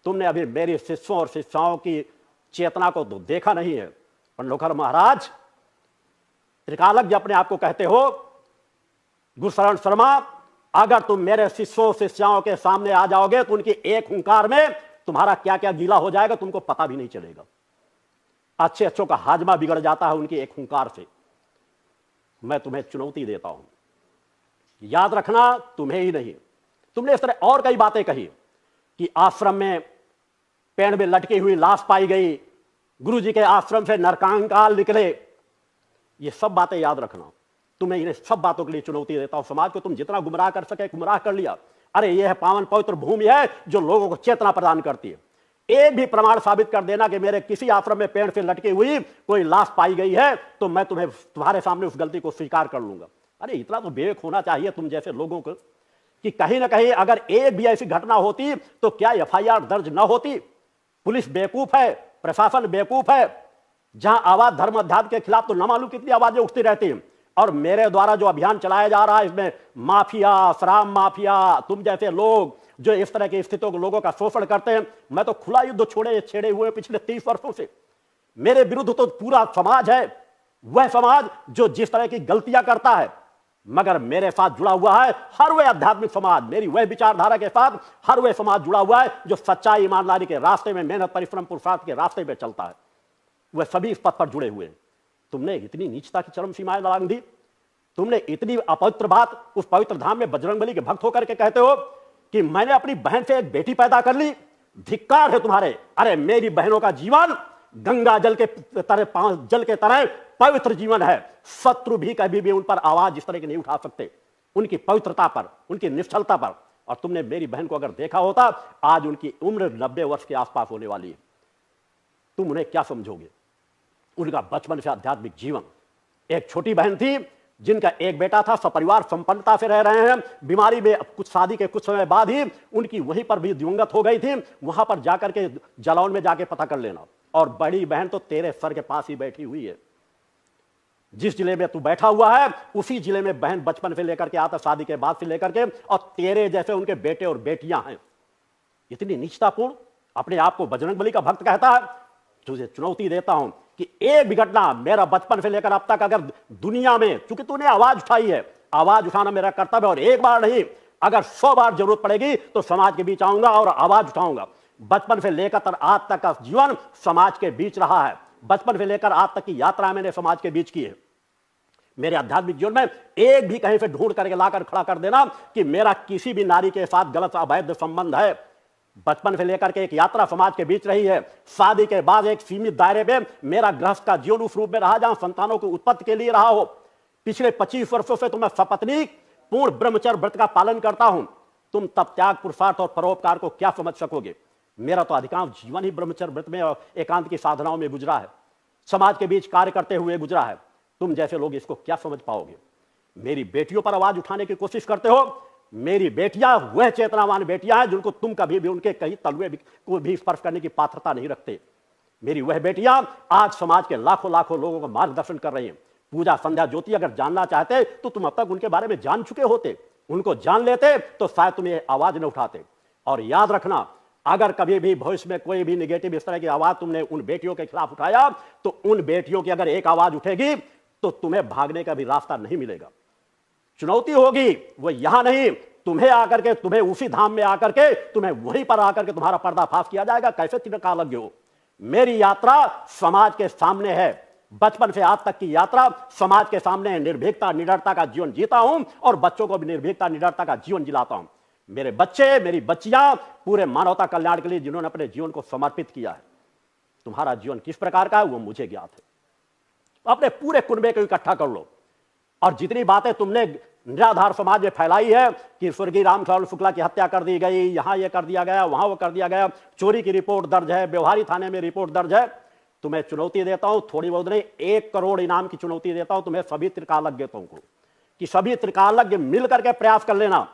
Speaker 1: तुमने अभी मेरे शिष्यों और शिष्याओं की चेतना को तो देखा नहीं है। पंडोखर महाराज, त्रिकालज्ञ अपने आप को कहते हो, गुरुशरण शर्मा, अगर तुम मेरे शिष्यों शिष्याओं के सामने आ जाओगे तो उनकी एक हुंकार में तुम्हारा क्या क्या गीला हो जाएगा तुमको पता भी नहीं चलेगा। अच्छे अच्छों का हाजमा बिगड़ जाता है उनकी एक हुंकार से। मैं तुम्हें चुनौती देता हूं, याद रखना, तुम्हें ही नहीं, तुमने इस तरह और कई बातें कही कि आश्रम में पेड़ में लटकी हुई लाश पाई गई, गुरुजी के आश्रम से नरकांकाल निकले, ये सब बातें याद रखना। तुम्हें इन्हें सब बातों के लिए चुनौती देता हूं। समाज को तुम जितना गुमराह कर सके गुमराह कर लिया। अरे यह है पावन पवित्र भूमि है जो लोगों को चेतना प्रदान करती है। एक भी प्रमाण साबित कर देना कि मेरे किसी आश्रम में पेड़ से लटकी हुई कोई लाश पाई गई है तो मैं तुम्हारे सामने उस गलती को स्वीकार कर लूंगा। अरे इतना तो विवेक होना चाहिए तुम जैसे लोगों को कि कहीं ना कहीं अगर एक भी ऐसी घटना होती तो क्या एफआईआर दर्ज न होती। पुलिस बेवकूफ है, प्रशासन बेवकूफ है। जहां आवाज धर्म अध्यात्म के खिलाफ तो न मालूम कितनी आवाजें उठती रहती हैं, और मेरे द्वारा जो अभियान चलाया जा रहा है इसमें माफिया, शराब माफिया, तुम जैसे लोग जो इस तरह की स्थितियों को लोगों का शोषण करते हैं, मैं तो खुला युद्ध छेड़े हुए पिछले 30 वर्षों से। मेरे विरुद्ध तो पूरा समाज है, वह समाज जो जिस तरह की गलतियां करता है, मगर मेरे साथ जुड़ा हुआ है हर वह आध्यात्मिक समाज, मेरी वह विचारधारा के साथ हर वह समाज जुड़ा हुआ है जो सच्चाई ईमानदारी के रास्ते में, मेहनत परिश्रम पुरुषार्थ के रास्ते में चलता है। वह सभी इस पथ पर जुड़े हुए हैं। तुमने इतनी नीचता की चरम सीमाएं लांघ दी। तुमने इतनी अपवित्र बात उस पवित्र धाम में बजरंगबली के भक्त होकर के कहते हो कि मैंने अपनी बहन से एक बेटी पैदा कर ली। धिक्कार है तुम्हारे। अरे मेरी बहनों का जीवन गंगा जल के तरह पवित्र जीवन है। शत्रु भी कभी भी उन पर आवाज इस तरह की नहीं उठा सकते, उनकी पवित्रता पर, उनकी निश्चलता पर। और तुमने मेरी बहन को अगर देखा होता, आज उनकी उम्र 90 वर्ष के आसपास होने वाली है। तुम उन्हें क्या समझोगे? उनका बचपन से आध्यात्मिक जीवन। एक छोटी बहन थी जिनका एक बेटा था, सपरिवार संपन्नता से रह रहे हैं। बीमारी में कुछ शादी के कुछ समय बाद ही उनकी वहीं पर भी दिवंगत हो गई थी। वहां पर जाकर के जलौन में जाके पता कर लेना। और बड़ी बहन तो तेरे सर के पास ही बैठी हुई है। जिस जिले में तू बैठा हुआ है उसी जिले में बहन बचपन से लेकर के आता, शादी के बाद से लेकर के, और तेरे जैसे उनके बेटे और बेटियां हैं। इतनी नीचतापूर्ण अपने आप को बजरंगबली का भक्त कहता है। तुझे चुनौती देता हूं कि एक भी घटना मेरा बचपन से लेकर अब तक अगर दुनिया में, क्योंकि तूने आवाज उठाई है, आवाज उठाना मेरा कर्तव्य है, और एक बार नहीं अगर 100 बार जरूरत पड़ेगी तो समाज के बीच आऊंगा और आवाज उठाऊंगा। बचपन से लेकर आज तक का जीवन समाज के बीच रहा है। बचपन से लेकर आज तक की यात्रा मैंने समाज के बीच की है। मेरे आध्यात्मिक जीवन में एक भी कहीं से ढूंढ करके लाकर खड़ा कर देना कि मेरा किसी भी नारी के साथ गलत अवैध संबंध है। बचपन से लेकर के एक यात्रा समाज के बीच रही है। शादी के बाद एक सीमित दायरे में मेरा गृहस्थ का जीवन उस रूप में रहा जहां संतानों की उत्पत्ति के लिए रहा हो। पिछले 25 वर्षों से तो मैं सपत्नीक पूर्ण ब्रह्मचर्य व्रत का पालन करता हूं। तुम तब त्याग, पुरुषार्थ और परोपकार को क्या समझ सकोगे? मेरा तो अधिकांश जीवन ही ब्रह्मचर्य व्रत में और एकांत की साधनाओं में गुजरा है, समाज के बीच कार्य करते हुए गुजरा है। तुम जैसे लोग इसको क्या समझ पाओगे? मेरी बेटियों पर आवाज उठाने की कोशिश करते हो। मेरी बेटियां वह चेतनावान बेटियां हैं जिनको तुम कभी भी उनके कहीं तलवे को भी स्पर्श करने की पात्रता नहीं रखते। मेरी वह बेटियां आज समाज के लाखों लाखों लोगों का मार्गदर्शन कर रही हैं। पूजा, संध्या, ज्योति अगर जानना चाहते तो तुम अब तक उनके बारे में जान चुके होते। उनको जान लेते तो शायद तुम ये आवाज न उठाते। और याद रखना, अगर कभी भी भविष्य में कोई भी निगेटिव इस तरह की आवाज तुमने उन बेटियों के खिलाफ उठाया तो उन बेटियों की अगर एक आवाज उठेगी तो तुम्हें भागने का भी रास्ता नहीं मिलेगा। चुनौती होगी वो यहां नहीं, तुम्हें आकर के, तुम्हें उसी धाम में आकर के, तुम्हें वहीं पर आकर के तुम्हारा पर्दाफाश किया जाएगा। कैसे त्रिकालज्ञ हो? मेरी यात्रा समाज के सामने है। बचपन से आज तक की यात्रा समाज के सामने है। निर्भीकता, निडरता का जीवन जीता हूं और बच्चों को भी निर्भीकता, निडरता का जीवन जिलाता हूं। मेरे बच्चे, मेरी बच्चियां पूरे मानवता कल्याण के लिए जिन्होंने अपने जीवन को समर्पित किया है। तुम्हारा जीवन किस प्रकार का है वो मुझे ज्ञात है। अपने पूरे कुनबे को इकट्ठा कर लो और जितनी बातें तुमने निराधार समाज में फैलाई है कि स्वर्गीय रामचंद्र शुक्ला की हत्या कर दी गई, यहां ये कर दिया गया, वहां वो कर दिया गया, चोरी की रिपोर्ट दर्ज है, व्यवहारी थाने में रिपोर्ट दर्ज है, तुम्हें चुनौती देता हूं, थोड़ी बहुत नहीं 1 करोड़ इनाम की चुनौती देता हूं तुम्हें सभी त्रिकालज्ञों को कि सभी त्रिकालज्ञ मिलकर के प्रयास कर लेना।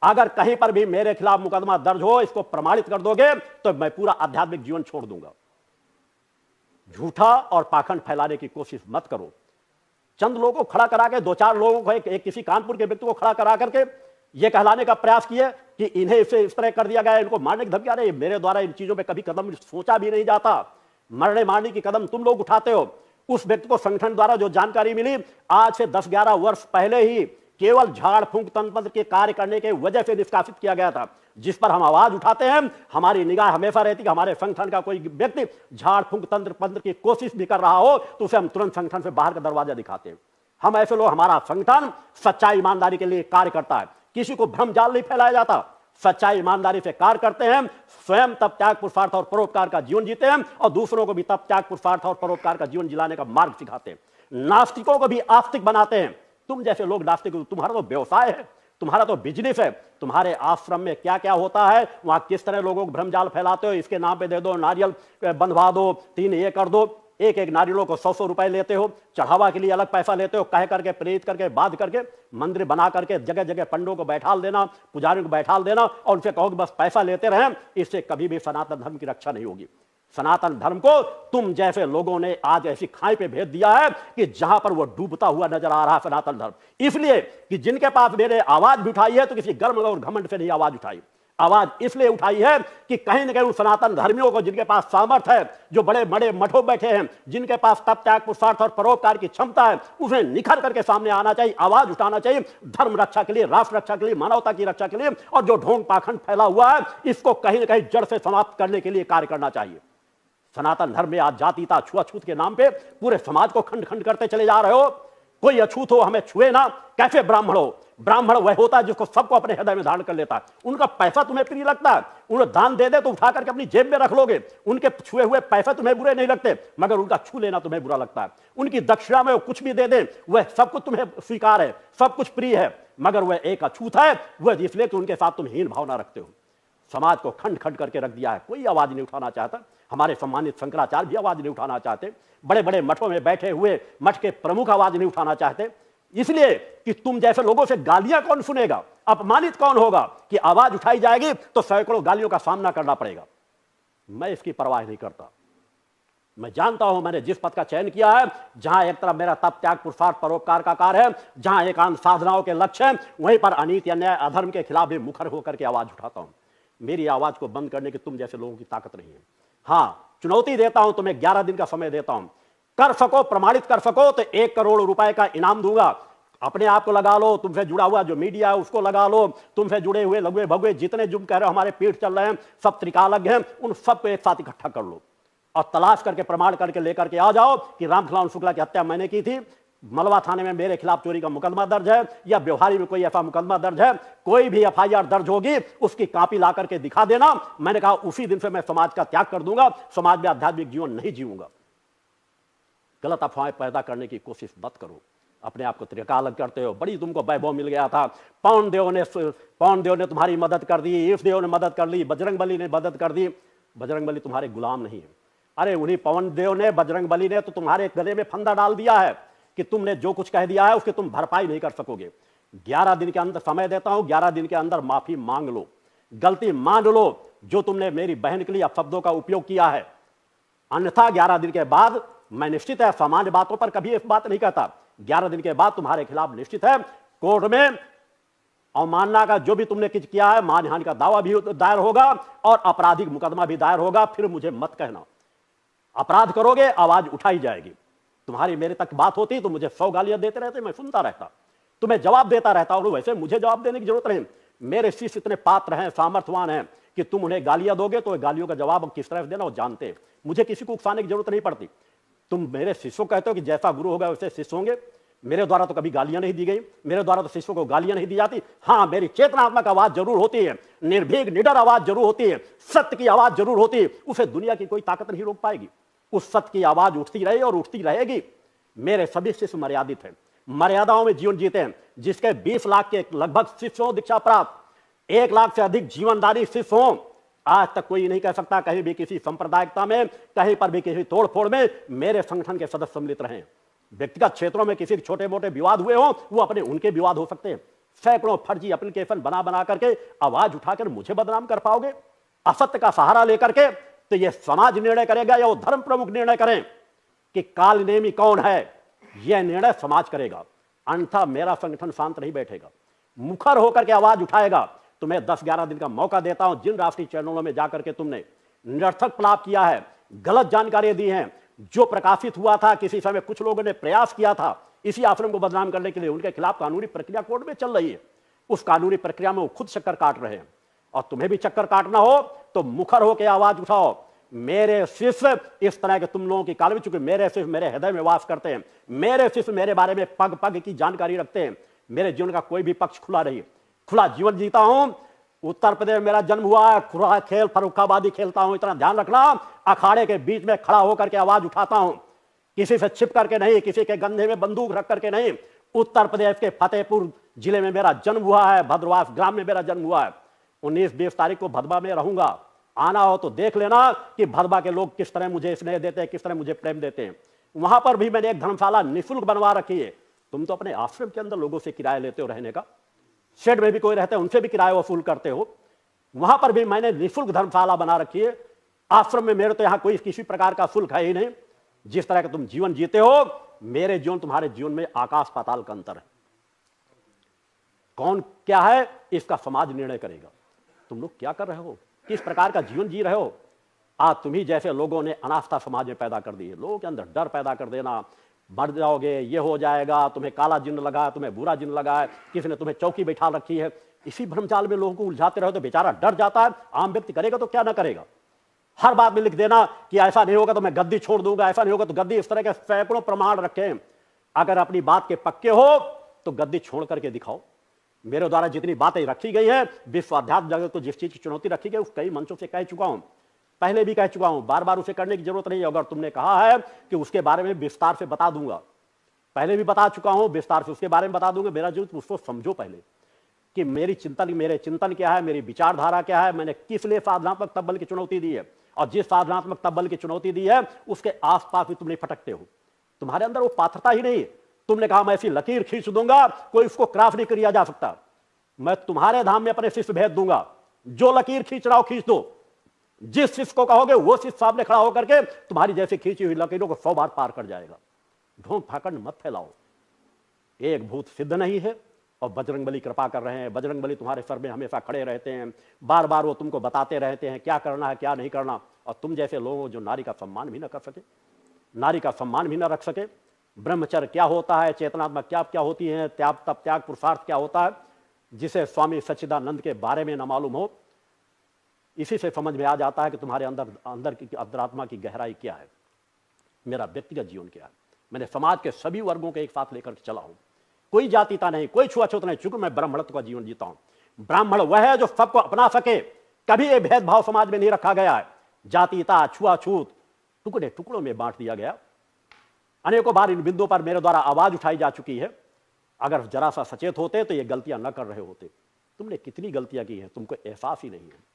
Speaker 1: अगर कहीं पर भी मेरे खिलाफ मुकदमा दर्ज हो, इसको प्रमाणित कर दोगे तो मैं पूरा आध्यात्मिक जीवन छोड़ दूंगा। झूठा और पाखंड फैलाने की कोशिश मत करो। चंद लोगों को खड़ा करा के, 2-4 लोगों को, एक किसी कानपुर के व्यक्ति को खड़ा करा करके ये कहलाने का प्रयास किए कि इन्हें इस तरह कर दिया गया, इनको मारने की धमकी आ रही है। मेरे द्वारा इन चीजों पे कभी कदम सोचा भी नहीं जाता। मरने मारने की कदम तुम लोग उठाते हो। उस व्यक्ति को संगठन द्वारा जो जानकारी मिली आज से 10-11 वर्ष पहले ही केवल झाड़ फूंक तंत्र के कार्य करने के वजह से निष्कासित किया गया था, जिस पर हम आवाज उठाते हैं। हमारी निगाह हमेशा रहती कि हमारे संगठन का कोई व्यक्ति झाड़ फूंक तंत्र की कोशिश भी कर रहा हो तो उसे हम तुरंत संगठन से बाहर का दरवाजा दिखाते हैं। हम ऐसे लोग, हमारा संगठन सच्चाई ईमानदारी के लिए कार्य करता है, किसी को भ्रम जाल नहीं फैलाया जाता। सच्चाई ईमानदारी से कार्य करते हैं, स्वयं तप त्याग पुरुषार्थ और परोपकार का जीवन जीते हैं और दूसरों को भी तप त्याग पुरुषार्थ और परोपकार का जीवन जिलाने का मार्ग सिखाते हैं। नास्तिकों को भी आस्तिक बनाते हैं। तुम जैसे लोग नास्तिक, तुम्हारा तो व्यवसाय है, तुम्हारा तो बिजनेस है। तुम्हारे आश्रम में क्या क्या होता है, वहां किस तरह लोगों को भ्रमजाल फैलाते हो। इसके नाम पे दे दो, नारियल बंधवा दो, 3 ये कर दो, एक एक नारियलों को 100-100 रुपए लेते हो, चढ़ावा के लिए अलग पैसा लेते हो, कह करके प्रेरित करके बाध करके मंदिर बना करके जगह जगह पंडों को बैठाल देना, पुजारियों को बैठाल देना और उनसे कहो कि बस पैसा लेते रहें। इससे कभी भी सनातन धर्म की रक्षा नहीं होगी। सनातन धर्म को तुम जैसे लोगों ने आज ऐसी खाई पे भेज दिया है कि जहां पर वो डूबता हुआ नजर आ रहा है सनातन धर्म। इसलिए कि जिनके पास मेरे आवाज भी उठाई है तो किसी गर्म और घमंड से नहीं आवाज उठाई। आवाज इसलिए उठाई है कि कहीं न कहीं उन सनातन धर्मियों को, जिनके पास सामर्थ्य है, जो बड़े बड़े मठों बैठे हैं, जिनके पास तप त्याग पुरुषार्थ और परोपकार की क्षमता है, उसे निखर करके सामने आना चाहिए, आवाज उठाना चाहिए धर्म रक्षा के लिए, राष्ट्र रक्षा के लिए, मानवता की रक्षा के लिए। और जो ढोंग पाखंड फैला हुआ है इसको कहीं न कहीं जड़ से समाप्त करने के लिए कार्य करना चाहिए। सनातन धर्म में आज जातीयता, छुआछूत के नाम पे पूरे समाज को खंड खंड करते चले जा रहे हो। कोई अछूत हो हमें छुए ना। कैसे ब्राह्मण हो? ब्राह्मण वह होता है जिसको सबको अपने हृदय में धारण कर लेता है। उनका पैसा तुम्हें प्रिय लगता है, उन्हें दान दे दे तो उठा करके अपनी जेब में रख लोगे। उनके छुए हुए पैसे तुम्हें बुरे नहीं लगते, मगर उनका छू लेना तुम्हें बुरा लगता है। उनकी दक्षिणा में वो कुछ भी दे दे, वह सब कुछ तुम्हें स्वीकार है, सब कुछ प्रिय है, मगर वह एक अछूत है। वह इसलिए कि उनके साथ तुम हीन भावना रखते हो। समाज को खंड खंड करके रख दिया है। कोई आवाज नहीं उठाना चाहता। हमारे सम्मानित शंकराचार्य भी आवाज नहीं उठाना चाहते। बड़े बड़े मठों में बैठे हुए मठ के प्रमुख आवाज नहीं उठाना चाहते, इसलिए कि तुम जैसे लोगों से गालियां कौन सुनेगा, अपमानित कौन होगा। कि आवाज उठाई जाएगी तो सैकड़ों गालियों का सामना करना पड़ेगा। मैं इसकी परवाह नहीं करता। मैं जानता हूं मैंने जिस पद का चयन किया है, जहां एक तरफ मेरा तप त्याग पुरुषार्थ परोपकार का कार्य है, जहां एकांत साधनाओं के लक्ष्य है, वहीं पर अनीति अन्याय अधर्म के खिलाफ भी मुखर होकर के आवाज उठाता हूं। मेरी आवाज को बंद करने की तुम जैसे लोगों की ताकत नहीं है। हां, चुनौती देता हूं, तुम्हें 11 दिन का समय देता हूं। कर सको, प्रमाणित कर सको तो 1 करोड़ रुपए का इनाम दूंगा। अपने आप को लगा लो, तुमसे जुड़ा हुआ जो मीडिया है उसको लगा लो, तुमसे जुड़े हुए लघुए भगुए जितने जुम कह रहे हो हमारे पीठ चल रहे हैं, सब त्रिकालज्ञ हैं, उन सबको एक साथ इकट्ठा कर लो और तलाश करके प्रमाण करके लेकर के आ जाओ कि रामखिलावन शुक्ला की हत्या मैंने की थी, मलवा थाने में मेरे खिलाफ चोरी का मुकदमा दर्ज है या व्यवहारी में कोई ऐसा मुकदमा दर्ज है, कोई भी एफआईआर दर्ज होगी उसकी कॉपी ला करके दिखा देना। मैंने कहा उसी दिन से मैं समाज का त्याग कर दूंगा, समाज में आध्यात्मिक जीवन नहीं जीऊंगा। गलत अफवाहें पैदा करने की कोशिश मत करो। अपने आप को त्रिकालज्ञ करते हो, बड़ी तुमको वैभव मिल गया था, पवन देव ने तुम्हारी मदद कर दी, ईश देव ने मदद कर ली, बजरंगबली ने मदद कर दी। बजरंगबली तुम्हारे गुलाम नहीं है। अरे उन्हीं पवन देव ने, बजरंगबली ने तो तुम्हारे गले में फंदा डाल दिया है कि तुमने जो कुछ कह दिया है उसकी तुम भरपाई नहीं कर सकोगे। 11 दिन के अंदर समय देता हूं, 11 दिन के अंदर माफी मांग लो, गलती मान लो जो तुमने मेरी बहन के लिए अपशब्दों का उपयोग किया है। अन्यथा 11 दिन के बाद मैं निश्चित है सामान्य बातों पर कभी इस बात नहीं कहता, 11 दिन के बाद तुम्हारे खिलाफ निश्चित है कोर्ट में अवमानना का जो भी तुमने कुछ किया है, मानहानि का दावा भी दायर होगा और आपराधिक मुकदमा भी दायर होगा। फिर मुझे मत कहना, अपराध करोगे आवाज उठाई जाएगी। तुम्हारी मेरे तक बात होती तो मुझे 100 गालियां देते रहते, मैं सुनता रहता, तुम्हें जवाब देता रहता। और वैसे मुझे जवाब देने की जरूरत नहीं। मेरे शिष्य इतने पात्र हैं, सामर्थ्यवान हैं कि तुम उन्हें गालियां दोगे तो गालियों का जवाब किस तरह से देना वो जानते हैं। मुझे किसी को उकसाने की जरूरत नहीं पड़ती। तुम मेरे शिष्यों कहते हो कि जैसा गुरु होगा वैसे शिष्य होंगे। मेरे द्वारा तो कभी गालियां नहीं दी गई, मेरे द्वारा तो शिष्यों को गालियां नहीं दी जाती। हाँ, मेरी चेतनात्मक आवाज जरूर होती है, निर्भीक निडर आवाज जरूर होती है, सत्य की आवाज जरूर होती है। उसे दुनिया की कोई ताकत नहीं रोक पाएगी। उस सत्य की आवाज उठती रही और उठती रहेगी। मेरे सभी शिष्य मर्यादित हैं, मर्यादाओं में जीवन जीते हैं। जिसके 20 लाख के लगभग शिष्य हो दीक्षा प्राप्त, 1 लाख से अधिक जीवनदारी शिष्य हो, आज तक कोई नहीं कह सकता कहीं भी किसी सांप्रदायिकता में, कहीं पर भी किसी तोड़फोड़ में मेरे संगठन के सदस्य सम्मिलित रहे। व्यक्तिगत क्षेत्रों में किसी छोटे मोटे विवाद हुए हो, वो अपने उनके विवाद हो सकते हैं। सैकड़ों फर्जी एप्लीकेशन बना करके आवाज उठाकर मुझे बदनाम कर पाओगे असत्य का सहारा लेकर के? तो यह समाज निर्णय करेगा या वो धर्म प्रमुख निर्णय करें कि काल नेमी कौन है? यह निर्णय समाज करेगा। अन्यथा मेरा संगठन शांत नहीं बैठेगा। मुखर होकर के आवाज उठाएगा। तुम्हें 10-11 दिन का मौका देता हूं। जिन राष्ट्रीय चैनलों में जाकर के तुमने निरर्थक प्रलाप किया है, गलत जानकारी दी है, जो प्रकाशित हुआ था, किसी समय कुछ लोगों ने प्रयास किया था इसी आश्रम को बदनाम करने के लिए, उनके खिलाफ कानूनी प्रक्रिया कोर्ट में चल रही है। उस कानूनी प्रक्रिया में वो खुद चक्कर काट रहे हैं और तुम्हें भी चक्कर काटना हो तो मुखर होकर आवाज उठाओ। मेरे शिष्य इस तरह के तुम लोगों की काल में, चूंकि मेरे शिष्य मेरे हृदय में वास करते हैं, मेरे शिष्य मेरे बारे में पग पग की जानकारी रखते हैं, मेरे जीवन का कोई भी पक्ष खुला नहीं, खुला जीवन जीता हूं। उत्तर प्रदेश में मेरा जन्म हुआ है, खुला खेल फर्रुखाबादी खेलता हूं, इतना ध्यान रखना। अखाड़े के बीच में खड़ा होकर के आवाज उठाता हूं, किसी से छिप करके नहीं, किसी के कंधे में बंदूक रख करके नहीं। उत्तर प्रदेश के फतेहपुर जिले में मेरा जन्म हुआ है, भद्रवास ग्राम में मेरा जन्म हुआ है। 19-20 तारीख को भदवा में रहूंगा, आना हो तो देख लेना कि भदवा के लोग किस तरह मुझे स्नेह देते हैं, किस तरह मुझे प्रेम देते हैं। वहां पर भी मैंने एक धर्मशाला निःशुल्क बनवा रखी है। तुम तो अपने आश्रम के अंदर लोगों से किराया लेते हो रहने का, शेड में भी कोई रहते हैं उनसे भी किराया वसूल करते हो, वहां पर भी मैंने निःशुल्क धर्मशाला बना रखी है। आश्रम में मेरे तो यहां कोई किसी प्रकार का शुल्क है ही नहीं। जिस तरह का तुम जीवन जीते हो, मेरे जीवन तुम्हारे जीवन में आकाश पाताल का अंतर है। कौन क्या है इसका समाज निर्णय करेगा। तुम लोग क्या कर रहे हो, किस प्रकार का जीवन जी रहे हो। आज तुम्ही जैसे लोगों ने अनास्था समाज में पैदा कर दी है, लोगों के अंदर डर पैदा कर देना, मर जाओगे, ये हो जाएगा, तुम्हें काला जिन्न लगा है, तुम्हें बुरा जिन्न लगा है, किसी ने तुम्हें चौकी बैठा रखी है। इसी भ्रमजाल में लोगों को उलझाते रहो तो बेचारा डर जाता है। आम व्यक्ति करेगा तो क्या ना करेगा। हर बात में लिख देना कि ऐसा नहीं होगा तो मैं गद्दी छोड़ दूंगा, ऐसा नहीं होगा तो गद्दी, इस तरह के सैकड़ों प्रमाण रखे। अगर अपनी बात के पक्के हो तो गद्दी छोड़ करके दिखाओ। मेरे द्वारा जितनी बातें रखी गई है, विश्व अध्यात्म जगत को जिस चीज की चुनौती रखी गई, उस कई मंचों से कह चुका हूं, पहले भी कह चुका हूं, बार बार उसे करने की जरूरत नहीं है। अगर तुमने कहा है कि उसके बारे में विस्तार से बता दूंगा, पहले भी बता चुका हूं, विस्तार से उसके बारे में बता दूंगा। मेरा जो उसको समझो पहले कि मेरे चिंतन क्या है, मेरी विचारधारा क्या है, मैंने किस लिए साधनात्मक तब्बल की चुनौती दी है, और जिस साधनात्मक तब्बल की चुनौती दी है उसके आसपास भी तुम नहीं फटकते हो। तुम्हारे अंदर वो पात्रता ही नहीं। तुमने कहा मैं ऐसी लकीर खींच दूंगा, कोई उसको क्राफ्ट नहीं किया जा सकता। मैं तुम्हारे धाम में अपने शिष्य भेज दूंगा, जो लकीर खींच रहा हो खींच दो। जिस शिष्य को कहोगे वो शिष्य सामने खड़ा होकर के तुम्हारी जैसे खींची हुई लकीरों को 100 बार पार कर जाएगा। ढोंग फाकड़ मत फैलाओ। एक भूत सिद्ध नहीं है और बजरंगबली कृपा कर रहे हैं। बजरंगबली तुम्हारे सर में हमेशा खड़े रहते हैं, बार बार वो तुमको बताते रहते हैं क्या करना है क्या नहीं करना। और तुम जैसे लोग जो नारी का सम्मान भी न कर सके, नारी का सम्मान भी न रख सके, ब्रह्मचर्य क्या होता है, चेतनात्मक क्या क्या होती है, त्याग तप त्याग पुरुषार्थ क्या होता है, जिसे स्वामी सच्चिदानंद के बारे में न मालूम हो, इसी से समझ में आ जाता है कि तुम्हारे अंदर की अंतरात्मा की गहराई क्या है, मेरा व्यक्तिगत जीवन क्या है। मैंने समाज के सभी वर्गों के एक साथ लेकर के चला हूं, कोई जातिता नहीं, कोई छुआछूत नहीं, चूंकि मैं ब्राह्मणत्व का जीवन जीता हूं। ब्राह्मण वह है जो सबको अपना सके, कभी ये भेदभाव समाज में नहीं रखा गया है। जातिता छुआछूत टुकड़े टुकड़ों में बांट दिया गया। अनेकों बार इन बिंदुओं पर मेरे द्वारा आवाज उठाई जा चुकी है। अगर जरा सा सचेत होते तो ये गलतियां न कर रहे होते। तुमने कितनी गलतियां की हैं, तुमको एहसास ही नहीं है।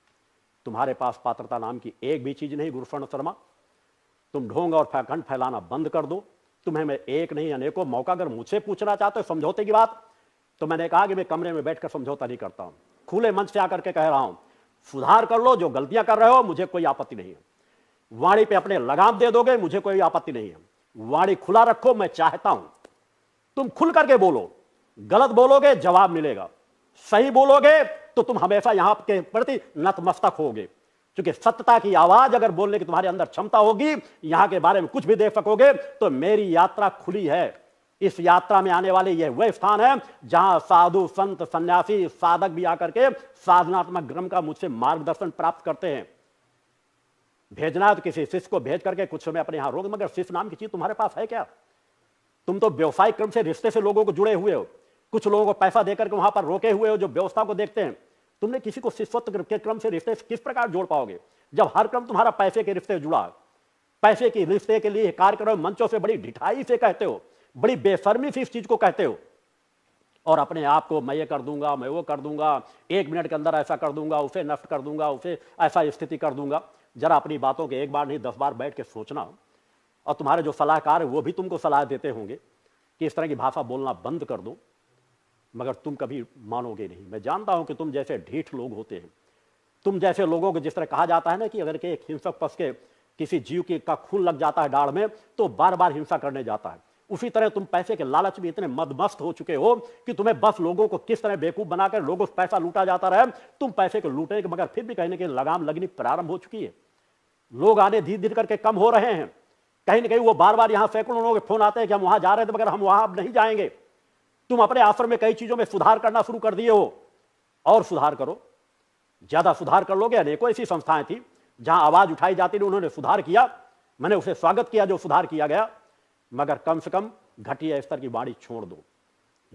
Speaker 1: तुम्हारे पास पात्रता नाम की एक भी चीज नहीं गुरुशरण शर्मा। तुम ढोंग और फैकंड फैलाना बंद कर दो। तुम्हें मैं एक नहीं अनेकों मौका, अगर मुझसे पूछना चाहते हो समझौते की बात, तो मैंने कहा कि मैं कमरे में बैठकर समझौता नहीं करता हूं, खुले मंच से आकर के कह रहा हूं सुधार कर लो। जो गलतियां कर रहे हो मुझे कोई आपत्ति नहीं है। वाणी पे अपने लगाम दे दोगे मुझे कोई आपत्ति नहीं है। वाणी खुला रखो, मैं चाहता हूं तुम खुल करके बोलो। गलत बोलोगे जवाब मिलेगा, सही बोलोगे तो तुम हमेशा यहां के प्रति नतमस्तक होगे। क्योंकि सत्यता की आवाज अगर बोलने की तुम्हारे अंदर क्षमता होगी, यहां के बारे में कुछ भी देख सकोगे, तो मेरी यात्रा खुली है। इस यात्रा में आने वाले यह वह स्थान है जहां साधु संत सन्यासी साधक भी आकर के साधनात्मक ग्रम का मुझसे मार्गदर्शन प्राप्त करते हैं। भेजना है तो किसी शिष्य को भेज करके कुछ समय अपने यहां रोक, मगर शिष्य नाम की चीज तुम्हारे पास है क्या? तुम तो व्यवसायिक क्रम से रिश्ते से लोगों को जुड़े हुए हो, कुछ लोगों को पैसा देकर के वहां पर रोके हुए हो जो व्यवस्था को देखते हैं। तुमने किसी को शिष्यत्व के क्रम से रिश्ते किस प्रकार जोड़ पाओगे जब हर क्रम तुम्हारा पैसे के रिश्ते जुड़ा है? पैसे के रिश्ते के लिए कार्य करो, मंचों से बड़ी ढिठाई से कहते हो, बड़ी बेशर्मी से इस चीज को कहते हो, और अपने आप को मैं ये कर दूंगा, मैं वो कर दूंगा, 1 मिनट के अंदर ऐसा कर दूंगा, उसे नष्ट कर दूंगा, उसे ऐसा स्थिति कर दूंगा। जरा अपनी बातों के एक बार नहीं 10 बार बैठ के सोचना। और तुम्हारे जो सलाहकार है वो भी तुमको सलाह देते होंगे कि इस तरह की भाषा बोलना बंद कर दो, मगर तुम कभी मानोगे नहीं। मैं जानता हूं कि तुम जैसे ढीठ लोग होते हैं, तुम जैसे लोगों को जिस तरह कहा जाता है ना कि अगर के एक हिंसक पक्ष के किसी जीव के का खून लग जाता है डाढ़ में तो बार बार हिंसा करने जाता है, उसी तरह तुम पैसे के लालच में इतने मदमस्त हो चुके हो कि तुम्हें बस लोगों को किस तरह बेवकूफ बनाकर लोगों से पैसा लूटा जाता रहे। तुम पैसे को लूटे के मगर फिर भी कहीं ना कहीं लगाम लगनी प्रारंभ हो चुकी है। लोग आने धीरे धीरे करके कम हो रहे हैं। कहीं ना कहीं वो बार बार यहां सैकड़ों लोगों के फोन आते हैं कि हम वहां जा रहे थे मगर हम वहां अब नहीं जाएंगे। तुम अपने आश्रम में कई चीजों में सुधार करना शुरू कर दिए हो, और सुधार करो, ज्यादा सुधार कर लोगे। अनेकों ऐसी संस्थाएं थी जहां आवाज उठाई जाती थी, उन्होंने सुधार किया, मैंने उसे स्वागत किया जो सुधार किया गया, मगर कम से कम घटिया स्तर की वाणी छोड़ दो।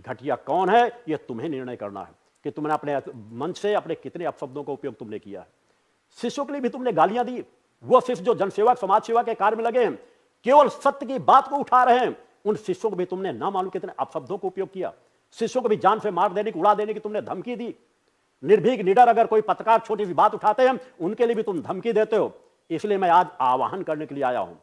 Speaker 1: घटिया कौन है यह तुम्हें निर्णय करना है कि तुमने अपने मंच से अपने कितने अपशब्दों का उपयोग तुमने किया है। शिष्यों के लिए भी तुमने गालियां दी। वो शिष्य जो जनसेवा समाज सेवा के कार्य में लगे हैं, केवल सत्य की बात को उठा रहे हैं, उन शिष्यों को भी तुमने ना मालूम कितने अपशब्दों का उपयोग किया। शिष्यों को भी जान से मार देने की, उड़ा देने की तुमने धमकी दी। निर्भीक निडर अगर कोई पत्रकार छोटी सी बात उठाते हैं उनके लिए भी तुम धमकी देते हो। इसलिए मैं आज आह्वान करने के लिए आया हूं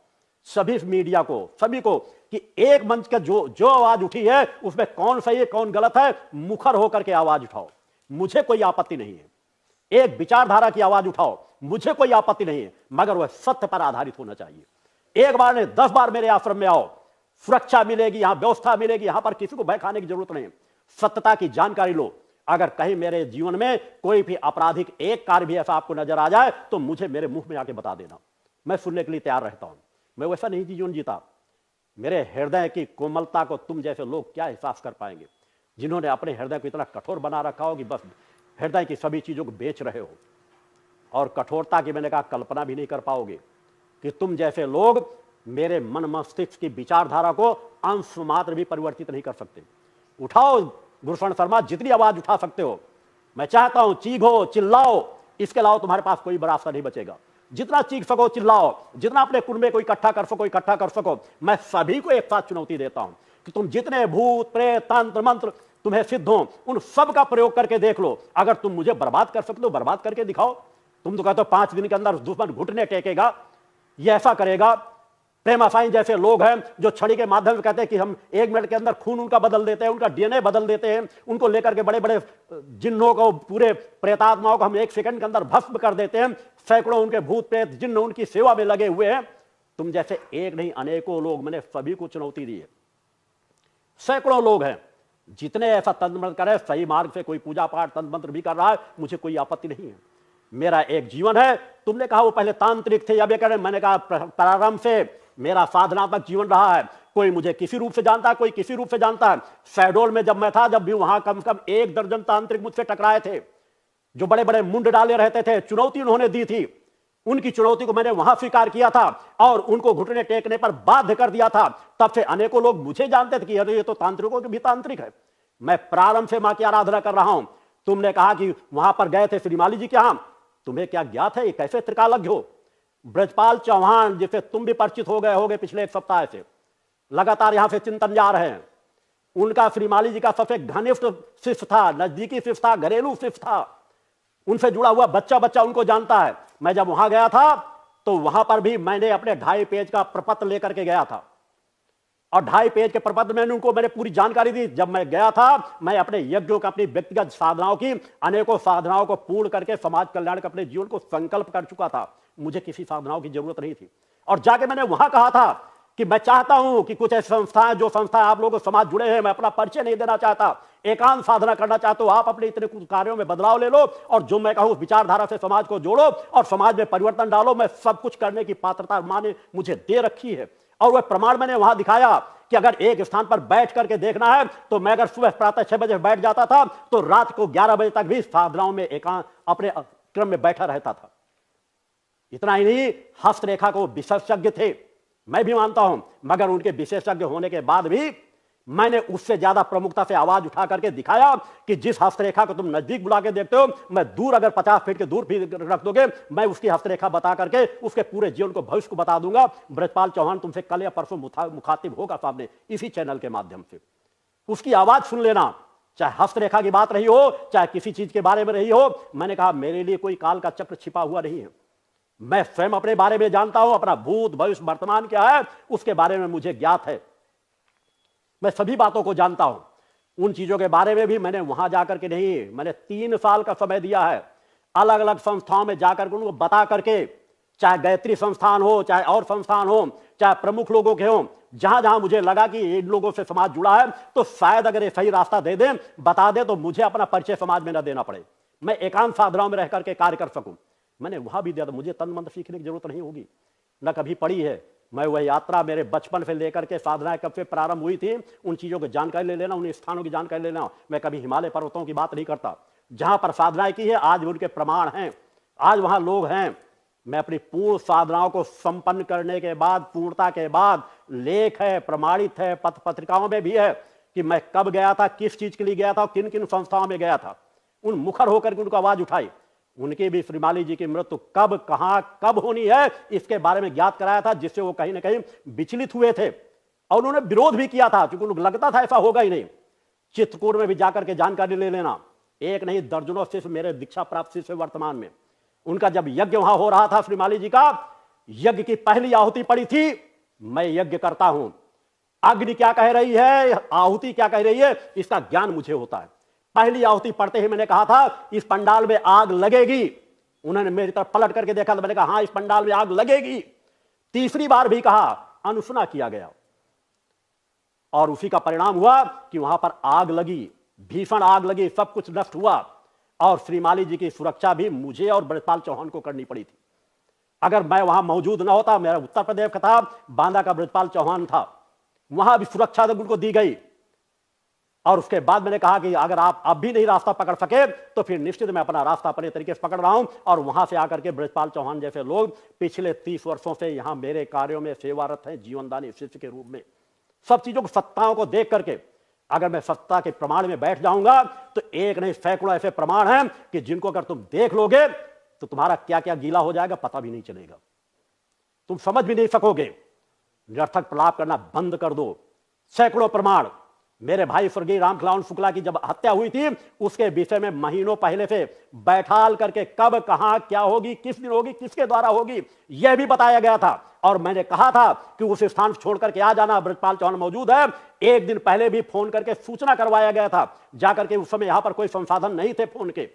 Speaker 1: सभी मीडिया को, सभी को, कि एक मंच का जो आवाज उठी है उसमें कौन सही है कौन गलत है, मुखर होकर के आवाज उठाओ, मुझे कोई आपत्ति नहीं है। एक विचारधारा की आवाज उठाओ, मुझे कोई आपत्ति नहीं है, मगर वह सत्य पर आधारित होना चाहिए। एक बार नहीं 10 बार मेरे आश्रम में आओ, सुरक्षा मिलेगी, यहां व्यवस्था मिलेगी, यहां पर किसी को भय खाने की जरूरत नहीं। सत्यता की जानकारी लो। अगर कहीं मेरे जीवन में कोई भी आपराधिक एक कार्य भी ऐसा आपको नजर आ जाए तो मुझे मेरे मुंह में आके बता देना, मैं सुनने के लिए तैयार रहता हूं। मैं वैसा नहीं जीवन जीता। मेरे हृदय की कोमलता को तुम जैसे लोग क्या एहसास कर पाएंगे, जिन्होंने अपने हृदय को इतना कठोर बना रखा हो कि बस हृदय की सभी चीजों को बेच रहे हो। और कठोरता की मैंने कहा कल्पना भी नहीं कर पाओगे कि तुम जैसे लोग मेरे मन मस्तिष्क की विचारधारा को अंश मात्र भी परिवर्तित नहीं कर सकते। उठाओ गुरुशरण शर्मा, जितनी आवाज उठा सकते हो। मैं चाहता हूं चीखो, चिल्लाओ, इसके अलावा तुम्हारे पास कोई रास्ता नहीं बचेगा। जितना चीख सको चिल्लाओ, जितना अपने कुंड में कोई इकट्ठा कर सको इकट्ठा कर सको। मैं सभी को एक साथ चुनौती देता हूं कि तुम जितने भूत प्रेत तंत्र मंत्र तुम्हें सिद्ध हो उन सब का प्रयोग करके देख लो। अगर तुम मुझे बर्बाद कर सकते हो बर्बाद करके दिखाओ। तुम तो कहते हो 5 दिन के अंदर दुश्मन घुटने टेकेगा, ये ऐसा करेगा। प्रेमा साईं जैसे लोग हैं जो छड़ी के माध्यम से कहते हैं कि हम 1 मिनट के अंदर खून उनका बदल देते हैं, उनका डीएनए बदल देते हैं, उनको लेकर के बड़े बड़े जिन्नों को, पूरे प्रेतात्माओं को हम 1 सेकंड के अंदर भस्म कर देते हैं। सैकड़ों उनके भूत प्रेत जिन्न उनकी सेवा में लगे हुए हैं। तुम जैसे एक नहीं अनेकों लोग, मैंने सभी को चुनौती दी है। सैकड़ों लोग हैं जितने ऐसा तंत्र मंत्र करे, सही मार्ग से कोई पूजा पाठ तंत्र मंत्र भी कर रहा है, मुझे कोई आपत्ति नहीं है। मेरा एक जीवन है। तुमने कहा वो पहले तांत्रिक थे, अब ये कह रहे, मैंने कहा प्रारंभ से मेरा साधनात्मक जीवन रहा है। कोई मुझे किसी रूप से जानता है, कोई किसी रूप से जानता है। शहडोल में जब मैं था, जब भी वहां कम से कम 1 दर्जन तांत्रिक मुझसे टकराए थे जो बड़े बड़े मुंड डाले रहते थे। चुनौती उन्होंने दी थी, उनकी चुनौती को मैंने वहां स्वीकार किया था और उनको घुटने टेकने पर बाध्य कर दिया था। तब से अनेकों लोग मुझे जानते थे कि ये तो तांत्रिकों के भी तांत्रिक है। मैं प्रारंभ से मां की आराधना कर रहा हूं। तुमने कहा कि वहां पर गए थे श्रीमाली जी के यहां, तुम्हें क्या ज्ञात है ये कैसे त्रिकालज्ञ हो? ब्रजपाल चौहान जिसे तुम भी परिचित हो गए होगे पिछले 1 सप्ताह से, लगातार यहां से चिंतन जा रहे हैं। उनका श्रीमाली जी का सबसे घनिष्ठ शिष्य था, नजदीकी शिष्य था, घरेलू शिष्य था। उनसे जुड़ा हुआ बच्चा बच्चा उनको जानता है। मैं जब वहां गया था तो वहां पर भी मैंने अपने 2.5 पेज का प्रपत्र लेकर के गया था और 2.5 पेज के प्रपत्र में उनको मैंने पूरी जानकारी दी। जब मैं गया था, मैं अपने यज्ञों का, अपनी व्यक्तिगत साधनाओं की, अनेकों साधनाओं को पूर्ण करके समाज कल्याण का अपने जीवन को संकल्प कर चुका था। मुझे किसी साधनाओं की जरूरत नहीं थी। और जाके मैंने वहां कहा था कि मैं चाहता हूं कि कुछ ऐसी संस्थाएं, जो संस्थाएं आप लोगों समाज जुड़े हैं, मैं अपना परिचय नहीं देना चाहता, एकांत साधना करना चाहता हूं। आप अपने इतने कुछ कार्यों में बदलाव ले लो और जो मैं कहूं विचारधारा से समाज को जोड़ो और समाज में परिवर्तन डालो। मैं सब कुछ करने की पात्रता मां ने मुझे दे रखी है और वह प्रमाण मैंने वहां दिखाया कि अगर एक स्थान पर बैठ करके देखना है तो मैं अगर सुबह प्रातः 6 बजे बैठ जाता था तो रात को 11 बजे तक भी साधनाओं में एकांत अपने क्रम में बैठा रहता था। इतना ही नहीं, हस्तरेखा को विशेषज्ञ थे, मैं भी मानता हूं, मगर उनके विशेषज्ञ होने के बाद भी मैंने उससे ज्यादा प्रमुखता से आवाज उठा करके दिखाया कि जिस हस्तरेखा को तुम नजदीक बुला के देखते हो, मैं दूर अगर 50 फीट के दूर भी रख दोगे, मैं उसकी हस्तरेखा बता करके उसके पूरे जीवन को, भविष्य को बता दूंगा। ब्रजपाल चौहान तुमसे कल या परसों मुखातिब होगा सामने इसी चैनल के माध्यम से। उसकी आवाज सुन लेना, चाहे हस्तरेखा की बात रही हो, चाहे किसी चीज के बारे में रही हो। मैंने कहा मेरे लिए कोई काल का चक्र छिपा हुआ नहीं है। मैं स्वयं अपने बारे में जानता हूं, अपना भूत भविष्य वर्तमान क्या है उसके बारे में मुझे ज्ञात है। मैं सभी बातों को जानता हूं। उन चीजों के बारे में भी मैंने वहां जाकर के नहीं, मैंने 3 साल का समय दिया है अलग अलग संस्थाओं में जाकर के उनको बता करके, चाहे गायत्री संस्थान हो, चाहे और संस्थान हो, चाहे प्रमुख लोगों के हो, जहां जहां मुझे लगा कि इन लोगों से समाज जुड़ा है, तो शायद अगर ये सही रास्ता दे दें, बता दे, तो मुझे अपना परिचय समाज में न देना पड़े, मैं एकांत साधनाओं में रह करके कार्य कर सकूं। मैंने वहां भी दिया था, मुझे तन मंत्र सीखने की जरूरत नहीं होगी, न कभी पड़ी है। मैं वह यात्रा मेरे बचपन से लेकर के साधनाएं कब से प्रारंभ हुई थी, उन चीजों की जानकारी ले लेना, उन स्थानों की जानकारी ले लेना। मैं कभी हिमालय पर्वतों की बात नहीं करता, जहां पर साधनाएं की है आज उनके प्रमाण हैं, आज वहां लोग हैं। मैं अपनी पूर्ण साधनाओं को संपन्न करने के बाद, पूर्णता के बाद, लेख है, प्रमाणित है, पत्र पत्रिकाओं में भी है कि मैं कब गया था, किस चीज के लिए गया था, किन किन संस्थाओं में गया था। उन मुखर होकर के उनको आवाज उठाई। उनकी भी श्रीमाली जी की मृत्यु कब, कहां, कब होनी है, इसके बारे में ज्ञात कराया था, जिससे वो कहीं ना कहीं विचलित हुए थे और उन्होंने विरोध भी किया था, क्योंकि उनको लगता था ऐसा होगा ही नहीं। चित्रकूट में भी जाकर के जानकारी ले लेना, एक नहीं दर्जनों शिष्य मेरे दीक्षा प्राप्त शिष्य वर्तमान में। उनका जब यज्ञ वहां हो रहा था श्रीमाली जी का, यज्ञ की पहली आहुति पड़ी थी, मैं यज्ञ करता हूं, अग्नि क्या कह रही है, आहुति क्या कह रही है, इसका ज्ञान मुझे होता है। पहली आहुति पढ़ते ही मैंने कहा था इस पंडाल में आग लगेगी। उन्होंने मेरी तरफ पलट करके देखा तो मैंने कहा हां, इस पंडाल में आग लगेगी। तीसरी बार भी कहा, अनुशना किया गया और उसी का परिणाम हुआ कि वहां पर आग लगी, भीषण आग लगी, सब कुछ नष्ट हुआ और श्रीमाली जी की सुरक्षा भी मुझे और ब्रजपाल चौहान को करनी पड़ी थी। अगर मैं वहां मौजूद न होता, मेरा उत्तर प्रदेश का था, बांदा का ब्रजपाल चौहान था, वहां भी सुरक्षा उनको दी गई। और उसके बाद मैंने कहा कि अगर आप अब भी नहीं रास्ता पकड़ सके तो फिर निश्चित मैं अपना रास्ता अपने तरीके से पकड़ रहा हूं। और वहां से आकर के ब्रजपाल चौहान जैसे लोग पिछले 30 वर्षों से यहां मेरे कार्यों में सेवारत हैं, जीवनदानी शिष्य के रूप में। सब चीजों को, सत्ताओं को देख करके अगर मैं सत्ता के प्रमाण में बैठ जाऊंगा तो एक नहीं सैकड़ों ऐसे प्रमाण हैं कि जिनको अगर तुम देख लोगे तो तुम्हारा क्या क्या गीला हो जाएगा पता भी नहीं चलेगा, तुम समझ भी नहीं सकोगे। निरर्थक प्रलाप करना बंद कर दो। सैकड़ों प्रमाण। मेरे भाई स्वर्गीय रामखिलावन शुक्ला की जब हत्या हुई थी, उसके विषय में महीनों पहले से बैठाल करके कब, कहां, क्या होगी, किस दिन होगी, किसके द्वारा होगी, यह भी बताया गया था। और मैंने कहा था कि उस स्थान छोड़ करके आ जाना, ब्रजपाल चौहान मौजूद है। एक दिन पहले भी फोन करके सूचना करवाया गया था, जाकर के उस समय यहां पर कोई संसाधन नहीं थे फोन के,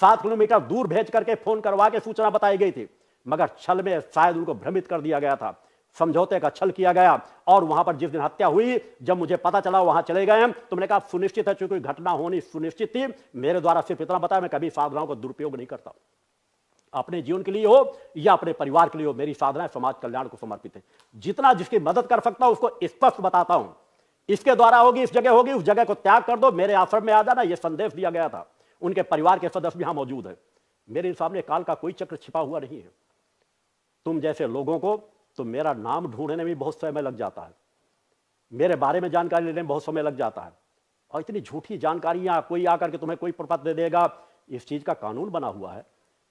Speaker 1: 7 किलोमीटर दूर भेज करके फोन करवा के सूचना बताई गई थी, मगर छल में शायद उनको भ्रमित कर दिया गया था, समझौते का छल किया गया। और वहां पर जिस दिन हत्या हुई, जब मुझे पता चला वहां चले गए हम, तो मैंने कहा सुनिश्चित है, चूंकि घटना होनी सुनिश्चित थी। मेरे द्वारा सिर्फ इतना बताया, मैं कभी साधनाओं का दुरुपयोग नहीं करता, अपने जीवन के लिए हो या अपने परिवार के लिए हो, मेरी साधनाएं समाज कल्याण को समर्पित है। जितना जिसकी मदद कर सकता हूं उसको स्पष्ट बताता हूं, इसके द्वारा होगी, इस जगह होगी, उस जगह को त्याग कर दो, मेरे आश्रम में आ जाना, यह संदेश दिया गया था। उनके परिवार के सदस्य भी यहां मौजूद है। मेरे सामने काल का कोई चक्र छिपा हुआ नहीं है। तुम जैसे लोगों को तो मेरा नाम ढूंढने में बहुत समय लग जाता है, मेरे बारे में जानकारी लेने में बहुत समय लग जाता है, और इतनी झूठी जानकारियां, कोई आकर के तुम्हें कोई प्रपत्र दे देगा। इस चीज का कानून बना हुआ है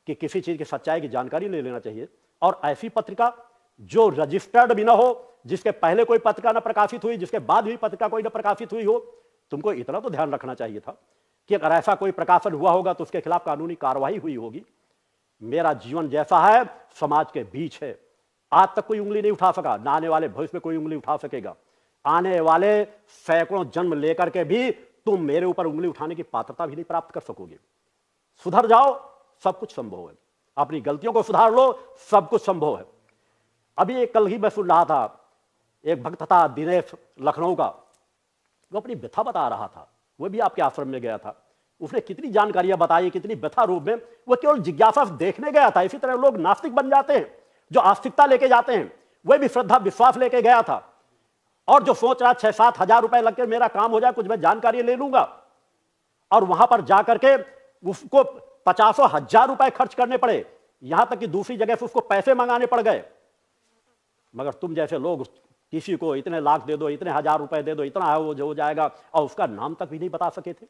Speaker 1: कि किसी चीज की सच्चाई की जानकारी ले लेना चाहिए। और ऐसी पत्रिका जो रजिस्टर्ड भी ना हो, जिसके पहले कोई पत्रिका न प्रकाशित हुई, जिसके बाद भी पत्रिका कोई न प्रकाशित हुई हो, तुमको इतना तो ध्यान रखना चाहिए था कि अगर ऐसा कोई प्रकाशन हुआ होगा तो उसके खिलाफ कानूनी कार्रवाई हुई होगी। मेरा जीवन जैसा है, समाज के बीच है, आज तक कोई उंगली नहीं उठा सका, ना आने वाले भविष्य में कोई उंगली उठा सकेगा। आने वाले सैकड़ों जन्म लेकर के भी तुम मेरे ऊपर उंगली उठाने की पात्रता भी नहीं प्राप्त कर सकोगे। सुधर जाओ, सब कुछ संभव है। अपनी गलतियों को सुधार लो, सब कुछ संभव है। अभी एक कल ही मैं सुन रहा था, एक भक्त था दिनेश लखनऊ का, वो अपनी व्यथा बता रहा था, वो भी आपके आश्रम में गया था। उसने कितनी जानकारियां बताई, कितनी व्यथा रूप में। वो केवल जिज्ञासा देखने गया था। इसी तरह लोग नास्तिक बन जाते हैं, जो आस्तिकता लेके जाते हैं, वह भी श्रद्धा विश्वास लेके गया था। और जो सोच रहा 6-7 हजार रुपए लग के मेरा काम हो जाए, कुछ मैं जानकारी ले लूंगा, और वहां पर जाकर के उसको 50 हजार रुपए खर्च करने पड़े, यहां तक कि दूसरी जगह से उसको पैसे मंगाने पड़ गए। मगर तुम जैसे लोग किसी को इतने लाख दे दो, इतने हजार रुपए दे दो, इतना है वो जो हो जाएगा, और उसका नाम तक भी नहीं बता सके थे।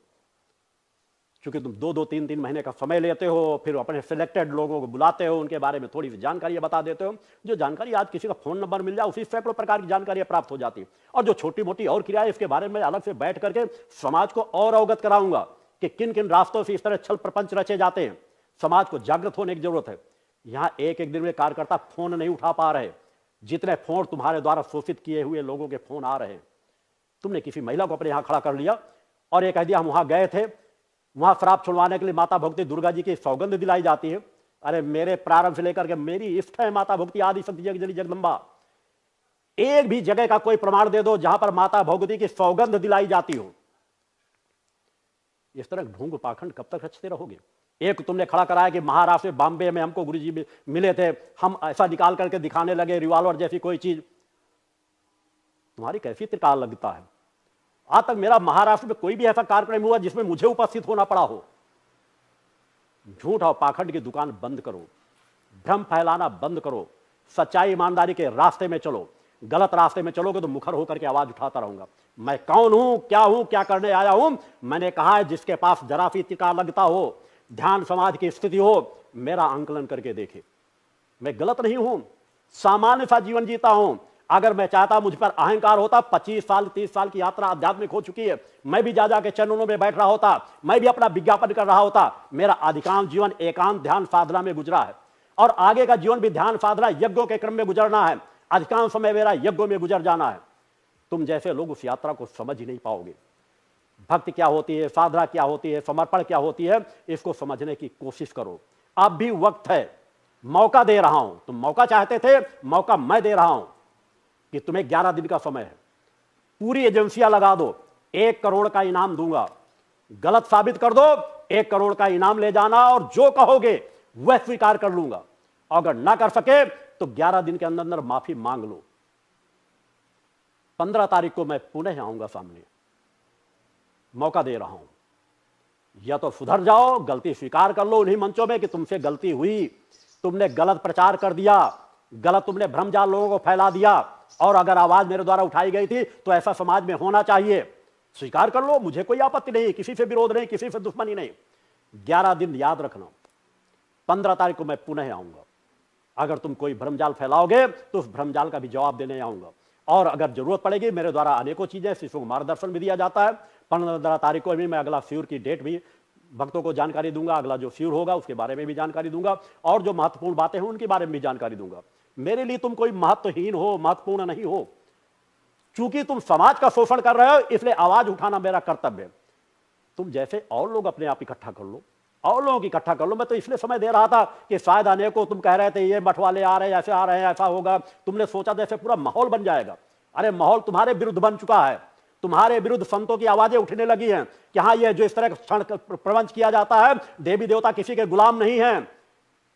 Speaker 1: क्योंकि तुम 2-2, 3-3 महीने का समय लेते हो, फिर अपने सिलेक्टेड लोगों को बुलाते हो, उनके बारे में थोड़ी सी जानकारी बता देते हो। जो जानकारी आज किसी का फोन नंबर मिल जाए, उसी सैकड़ों प्रकार की जानकारी प्राप्त हो जाती है। और जो छोटी मोटी और क्रियाएं, इसके बारे में अलग से बैठ करके समाज को और अवगत कराऊंगा कि किन किन रास्तों से इस तरह छल प्रपंच रचे जाते हैं। समाज को जागृत होने की जरूरत है। यहां एक एक दिन में कार्यकर्ता फोन नहीं उठा पा रहे, जितने फोन तुम्हारे द्वारा शोषित किए हुए लोगों के फोन आ रहे हैं। तुमने किसी महिला को अपने यहां खड़ा कर लिया और ये कह दिया हम वहां गए थे, वहां श्राप छुड़वाने के लिए माता भक्ति दुर्गा जी की सौगंध दिलाई जाती है। अरे मेरे प्रारंभ से लेकर के मेरी इष्ट है माता भक्ति आदि शक्ति जगदली जगदम्बा। एक भी जगह का कोई प्रमाण दे दो जहां पर माता भगवती की सौगंध दिलाई जाती हो। इस तरह ढोंग पाखंड कब तक रचते रहोगे? एक तुमने खड़ा कराया कि महाराष्ट्र में बॉम्बे में हमको गुरुजी मिले थे, हम ऐसा निकाल करके दिखाने लगे रिवॉल्वर जैसी कोई चीज। तुम्हारी कैसी त्रिकाल लगता है? आज तक मेरा महाराष्ट्र में कोई भी ऐसा कार्यक्रम हुआ जिसमें मुझे उपस्थित होना पड़ा हो? झूठ और पाखंड की दुकान बंद करो, भ्रम फैलाना बंद करो, सच्चाई ईमानदारी के रास्ते में चलो। गलत रास्ते में चलोगे तो मुखर होकर के आवाज उठाता रहूंगा। मैं कौन हूं, क्या करने आया हूं? मैंने कहा है जिसके पास जरा सी त्रिकाल लगता हो, ध्यान समाज की स्थिति हो, मेरा आंकलन करके देखे। मैं गलत नहीं हूं, सामान्य सा जीवन जीता हूं। अगर मैं चाहता मुझ पर अहंकार होता, 25 साल 30 साल की यात्रा आध्यात्मिक हो चुकी है, मैं भी जा के चरणों में बैठ रहा होता, मैं भी अपना विज्ञापन कर रहा होता। मेरा अधिकांश जीवन एकांत ध्यान साधना में गुजरा है और आगे का जीवन भी ध्यान साधना यज्ञों के क्रम में गुजरना है। अधिकांश समय मेरा यज्ञों में गुजर जाना है। तुम जैसे लोग उस यात्रा को समझ ही नहीं पाओगे। भक्ति क्या होती है, साधना क्या होती है, समर्पण क्या होती है, इसको समझने की कोशिश करो। अब भी वक्त है, मौका दे रहा हूं। तुम मौका चाहते थे, मौका मैं दे रहा हूं कि तुम्हें 11 दिन का समय है। पूरी एजेंसियां लगा दो, 1 करोड़ का इनाम दूंगा। गलत साबित कर दो, 1 करोड़ का इनाम ले जाना और जो कहोगे वह स्वीकार कर लूंगा। अगर ना कर सके तो 11 दिन के अंदर अंदर माफी मांग लो। 15 तारीख को मैं पुनः आऊंगा सामने, मौका दे रहा हूं। या तो सुधर जाओ, गलती स्वीकार कर लो उन्हीं मंचों में कि तुमसे गलती हुई, तुमने गलत प्रचार कर दिया, गलत तुमने भ्रमजाल लोगों को फैला दिया, और अगर आवाज मेरे द्वारा उठाई गई थी तो ऐसा समाज में होना चाहिए। स्वीकार कर लो, मुझे कोई आपत्ति नहीं, किसी से विरोध नहीं, किसी से दुश्मनी नहीं। 11 दिन याद रखना, 15 तारीख को मैं पुनः आऊंगा। अगर तुम कोई भ्रमजाल फैलाओगे तो उस भ्रमजाल का भी जवाब देने आऊंगा। और अगर जरूरत पड़ेगी, मेरे द्वारा अनेकों चीजें, शिष्यों को मार्गदर्शन भी दिया जाता है। 15 तारीख को भी मैं अगला शिविर की डेट भी भक्तों को जानकारी दूंगा। अगला जो शिविर होगा उसके बारे में भी जानकारी दूंगा, और जो महत्वपूर्ण बातें हैं उनके बारे में भी जानकारी दूंगा। मेरे लिए तुम कोई महत्वहीन हो, महत्वपूर्ण नहीं हो। चूंकि तुम समाज का शोषण कर रहे हो, इसलिए आवाज उठाना मेरा कर्तव्य है। तुम जैसे और लोग अपने आप इकट्ठा कर लो, और लोगों की इकट्ठा कर लो। मैं तो इसलिए समय दे रहा था कि शायद आने को तुम कह रहे थे ये मठ वाले आ रहे हैं, ऐसे आ रहे हैं, ऐसा होगा। तुमने सोचा जैसे पूरा माहौल बन जाएगा। अरे माहौल तुम्हारे विरुद्ध बन चुका है। तुम्हारे विरुद्ध संतों की आवाजें उठने लगी हैं कि हाँ, ये जो इस तरह का प्रवंच किया जाता है, देवी देवता किसी के गुलाम नहीं है।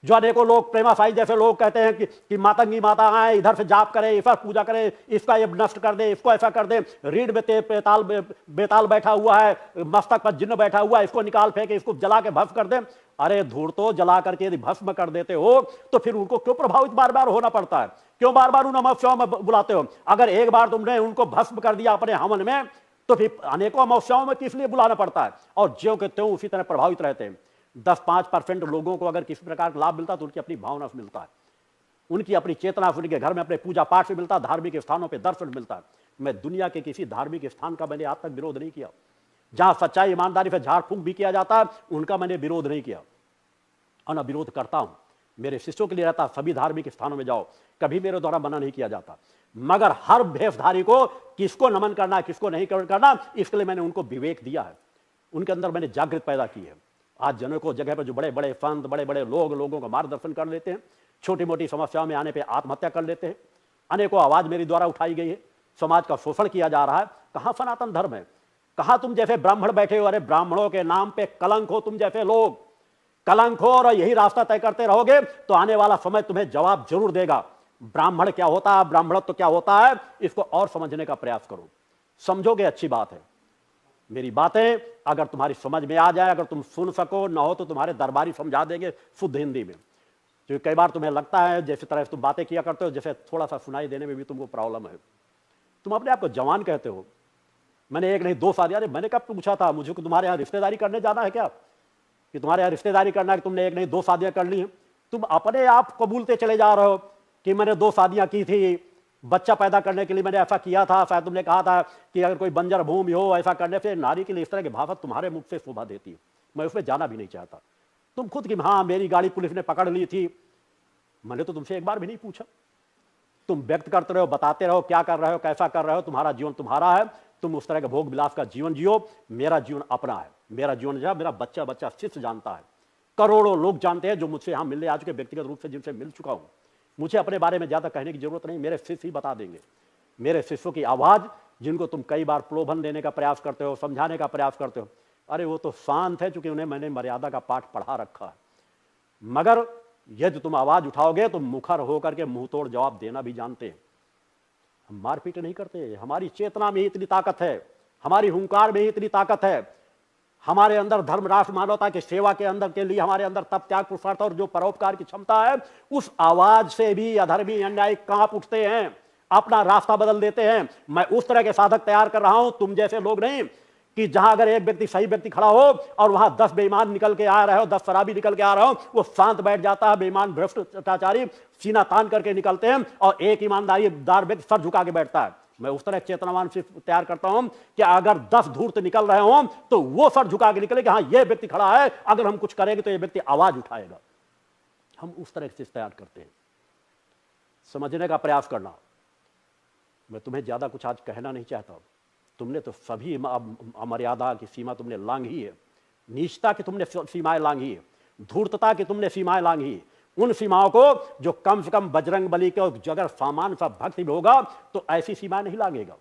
Speaker 1: जो अनेकों लोग प्रेमा साई जैसे लोग कहते हैं कि मातंगी माता आए, इधर से जाप करे, इधर पूजा करे, इसका ये नष्ट कर दे, इसको ऐसा कर दे। रीढ़ में बेताल बैठा हुआ है, मस्तक पर जिन्न बैठा हुआ है, इसको निकाल फेंके, इसको जला के भस्म कर दे। अरे धूड़ तो जला करके यदि भस्म कर देते हो तो फिर उनको क्यों प्रभावित बार बार होना पड़ता है? क्यों बार बार उन अमावस्याओं में बुलाते हो? अगर एक बार तुमने उनको भस्म कर दिया अपने हवन में, तो फिर अनेकों अमावस्याओं में किस लिए बुलाना पड़ता है? और ज्यों के त्यों उसी तरह प्रभावित रहते हैं। 10-5% लोगों को अगर किसी प्रकार का लाभ मिलता तो उनकी अपनी भावना से मिलता है, उनकी अपनी चेतना से, उनके घर में अपने पूजा पाठ से मिलता है, धार्मिक स्थानों पे दर्शन मिलता है। मैं दुनिया के किसी धार्मिक स्थान का मैंने आज तक विरोध नहीं किया। जहां सच्चाई ईमानदारी से झाड़ फूंक भी किया जाता है, उनका मैंने विरोध नहीं किया और न विरोध करता हूं। मेरे शिष्यों के लिए रहता, सभी धार्मिक स्थानों में जाओ, कभी मेरे द्वारा मना नहीं किया जाता। मगर हर भेषधारी को किसको नमन करना, किसको नहीं करना, इसके लिए मैंने उनको विवेक दिया है, उनके अंदर मैंने जागृत पैदा की है। आज जनों को जगह पर जो बड़े बड़े संत, बड़े बड़े लोगों का मार्गदर्शन कर लेते हैं, छोटी मोटी समस्याओं में आने पे आत्महत्या कर लेते हैं। अनेकों आवाज मेरी द्वारा उठाई गई है, समाज का शोषण किया जा रहा है। कहां सनातन धर्म है? कहां तुम जैसे ब्राह्मण बैठे हो? अरे ब्राह्मणों के नाम पे कलंक हो तुम जैसे लोग, कलंक हो, और यही रास्ता तय करते रहोगे तो आने वाला समय तुम्हें जवाब जरूर देगा। ब्राह्मण क्या होता है, ब्राह्मणत्व क्या होता है, इसको और समझने का प्रयास करो। समझोगे अच्छी बात है। मेरी बातें अगर तुम्हारी समझ में आ जाए, अगर तुम सुन सको, न हो तो तुम्हारे दरबारी समझा देंगे शुद्ध हिंदी में। क्योंकि कई बार तुम्हें लगता है जैसे तरह तुम बातें किया करते हो, जैसे थोड़ा सा सुनाई देने में भी तुमको प्रॉब्लम है। तुम अपने आप को जवान कहते हो। मैंने एक नहीं 2 शादी, अरे मैंने कब पूछा था मुझे कि तुम्हारे यहाँ रिश्तेदारी करने जाना है क्या, कि तुम्हारे यहाँ रिश्तेदारी करना है कि तुमने एक नहीं 2 शादियां कर ली हैं? तुम अपने आप कबूलते चले जा रहे हो कि मैंने 2 शादियां की थी, बच्चा पैदा करने के लिए मैंने ऐसा किया था। शायद तुमने कहा था कि अगर कोई बंजर भूमि हो, ऐसा करने से नारी के लिए इस तरह की भावना तुम्हारे मुख से शोभा देती है। मैं उसमें जाना भी नहीं चाहता। तुम खुद की हाँ मेरी गाड़ी पुलिस ने पकड़ ली थी, मैंने तो तुमसे एक बार भी नहीं पूछा। तुम व्यक्त करते रहो, बताते रहो क्या कर रहे हो, कैसा कर रहे हो। तुम्हारा जीवन तुम्हारा है, तुम उस तरह के भोग विलास का जीवन जियो। मेरा जीवन अपना है। मेरा जीवन जो है मेरा बच्चा शिष्य जानता है, करोड़ों लोग जानते हैं जो मुझसे यहां मिलने आ चुके, व्यक्तिगत रूप से जिनसे मिल चुका हूं। मुझे अपने बारे में ज्यादा कहने की जरूरत नहीं, मेरे शिष्य ही बता देंगे। मेरे शिष्यों की आवाज, जिनको तुम कई बार प्रलोभन देने का प्रयास करते हो, समझाने का प्रयास करते हो, अरे वो तो शांत है, चूंकि उन्हें मैंने मर्यादा का पाठ पढ़ा रखा है। मगर यदि तुम आवाज उठाओगे तो मुखर होकर के मुंह तोड़ जवाब देना भी जानते हैं। हम मारपीट नहीं करते, हमारी चेतना में ही इतनी ताकत है, हमारी हुंकार में ही इतनी ताकत है, हमारे अंदर धर्म राष्ट्र मानवता की सेवा के अंदर के लिए हमारे अंदर तप त्याग पुरुषार्थ और जो परोपकार की क्षमता है, उस आवाज से भी अधर्मी अन्यायी कांप उठते हैं, अपना रास्ता बदल देते हैं। मैं उस तरह के साधक तैयार कर रहा हूं, तुम जैसे लोग नहीं कि जहां अगर एक व्यक्ति सही व्यक्ति खड़ा हो और वहां 10 बेईमान निकल के आ रहे हो, 10 शराबी निकल के आ रहे हो, वो शांत बैठ जाता है, बेईमान भ्रष्टाचारी सीना तान करके निकलते हैं और एक ईमानदारीदार व्यक्ति सर झुका के बैठता है। मैं उस तरह चेतनावान से तैयार करता हूं कि अगर 10 धूर्त निकल रहे हो तो वो सर झुका के निकले कि हाँ ये व्यक्ति खड़ा है, अगर हम कुछ करेंगे तो ये व्यक्ति आवाज उठाएगा। हम उस तरह से तैयार करते हैं। समझने का प्रयास करना। मैं तुम्हें ज्यादा कुछ आज कहना नहीं चाहता, तुमने तो सभी अमर्यादा की सीमा तुमने लांघी है, नीचता की तुमने सीमाएं लांघी है, धूर्तता की तुमने सीमाएं लांघी है। उन सीमाओं को जो कम से कम बजरंग बली के अगर सामान्य सा भक्ति में होगा तो ऐसी सीमाएं नहीं लांघेगा।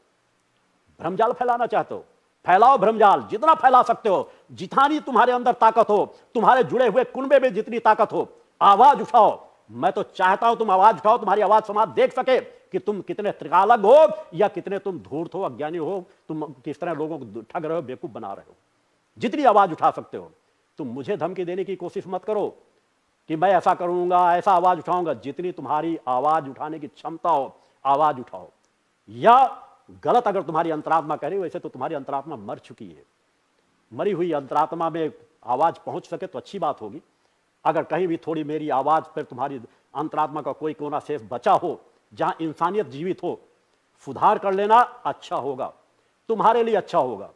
Speaker 1: भ्रमजाल फैलाना चाहते हो, फैलाओ भ्रमजाल, जितना फैला सकते हो, जितनी तुम्हारे अंदर ताकत हो, तुम्हारे जुड़े हुए कुनबे में जितनी ताकत हो, आवाज उठाओ। मैं तो चाहता हूं तुम आवाज उठाओ, तुम्हारी आवाज समाज देख सके कि तुम कितने त्रिकालज्ञ हो या कितने तुम धूर्त हो, अज्ञानी हो, तुम किस तरह लोगों को ठग रहे हो, बेवकूफ बना रहे हो। जितनी आवाज उठा सकते हो। तुम मुझे धमकी देने की कोशिश मत करो कि मैं ऐसा करूंगा, ऐसा आवाज उठाऊंगा। जितनी तुम्हारी आवाज उठाने की क्षमता हो, आवाज उठाओ। या गलत अगर तुम्हारी अंतरात्मा कह रही हो, वैसे तो तुम्हारी अंतरात्मा मर चुकी है। मरी हुई अंतरात्मा में आवाज पहुंच सके तो अच्छी बात होगी। अगर कहीं भी थोड़ी मेरी आवाज पर तुम्हारी अंतरात्मा का कोई कोना शेष बचा हो, जहां इंसानियत जीवित हो, सुधार कर लेना अच्छा होगा, तुम्हारे लिए अच्छा होगा।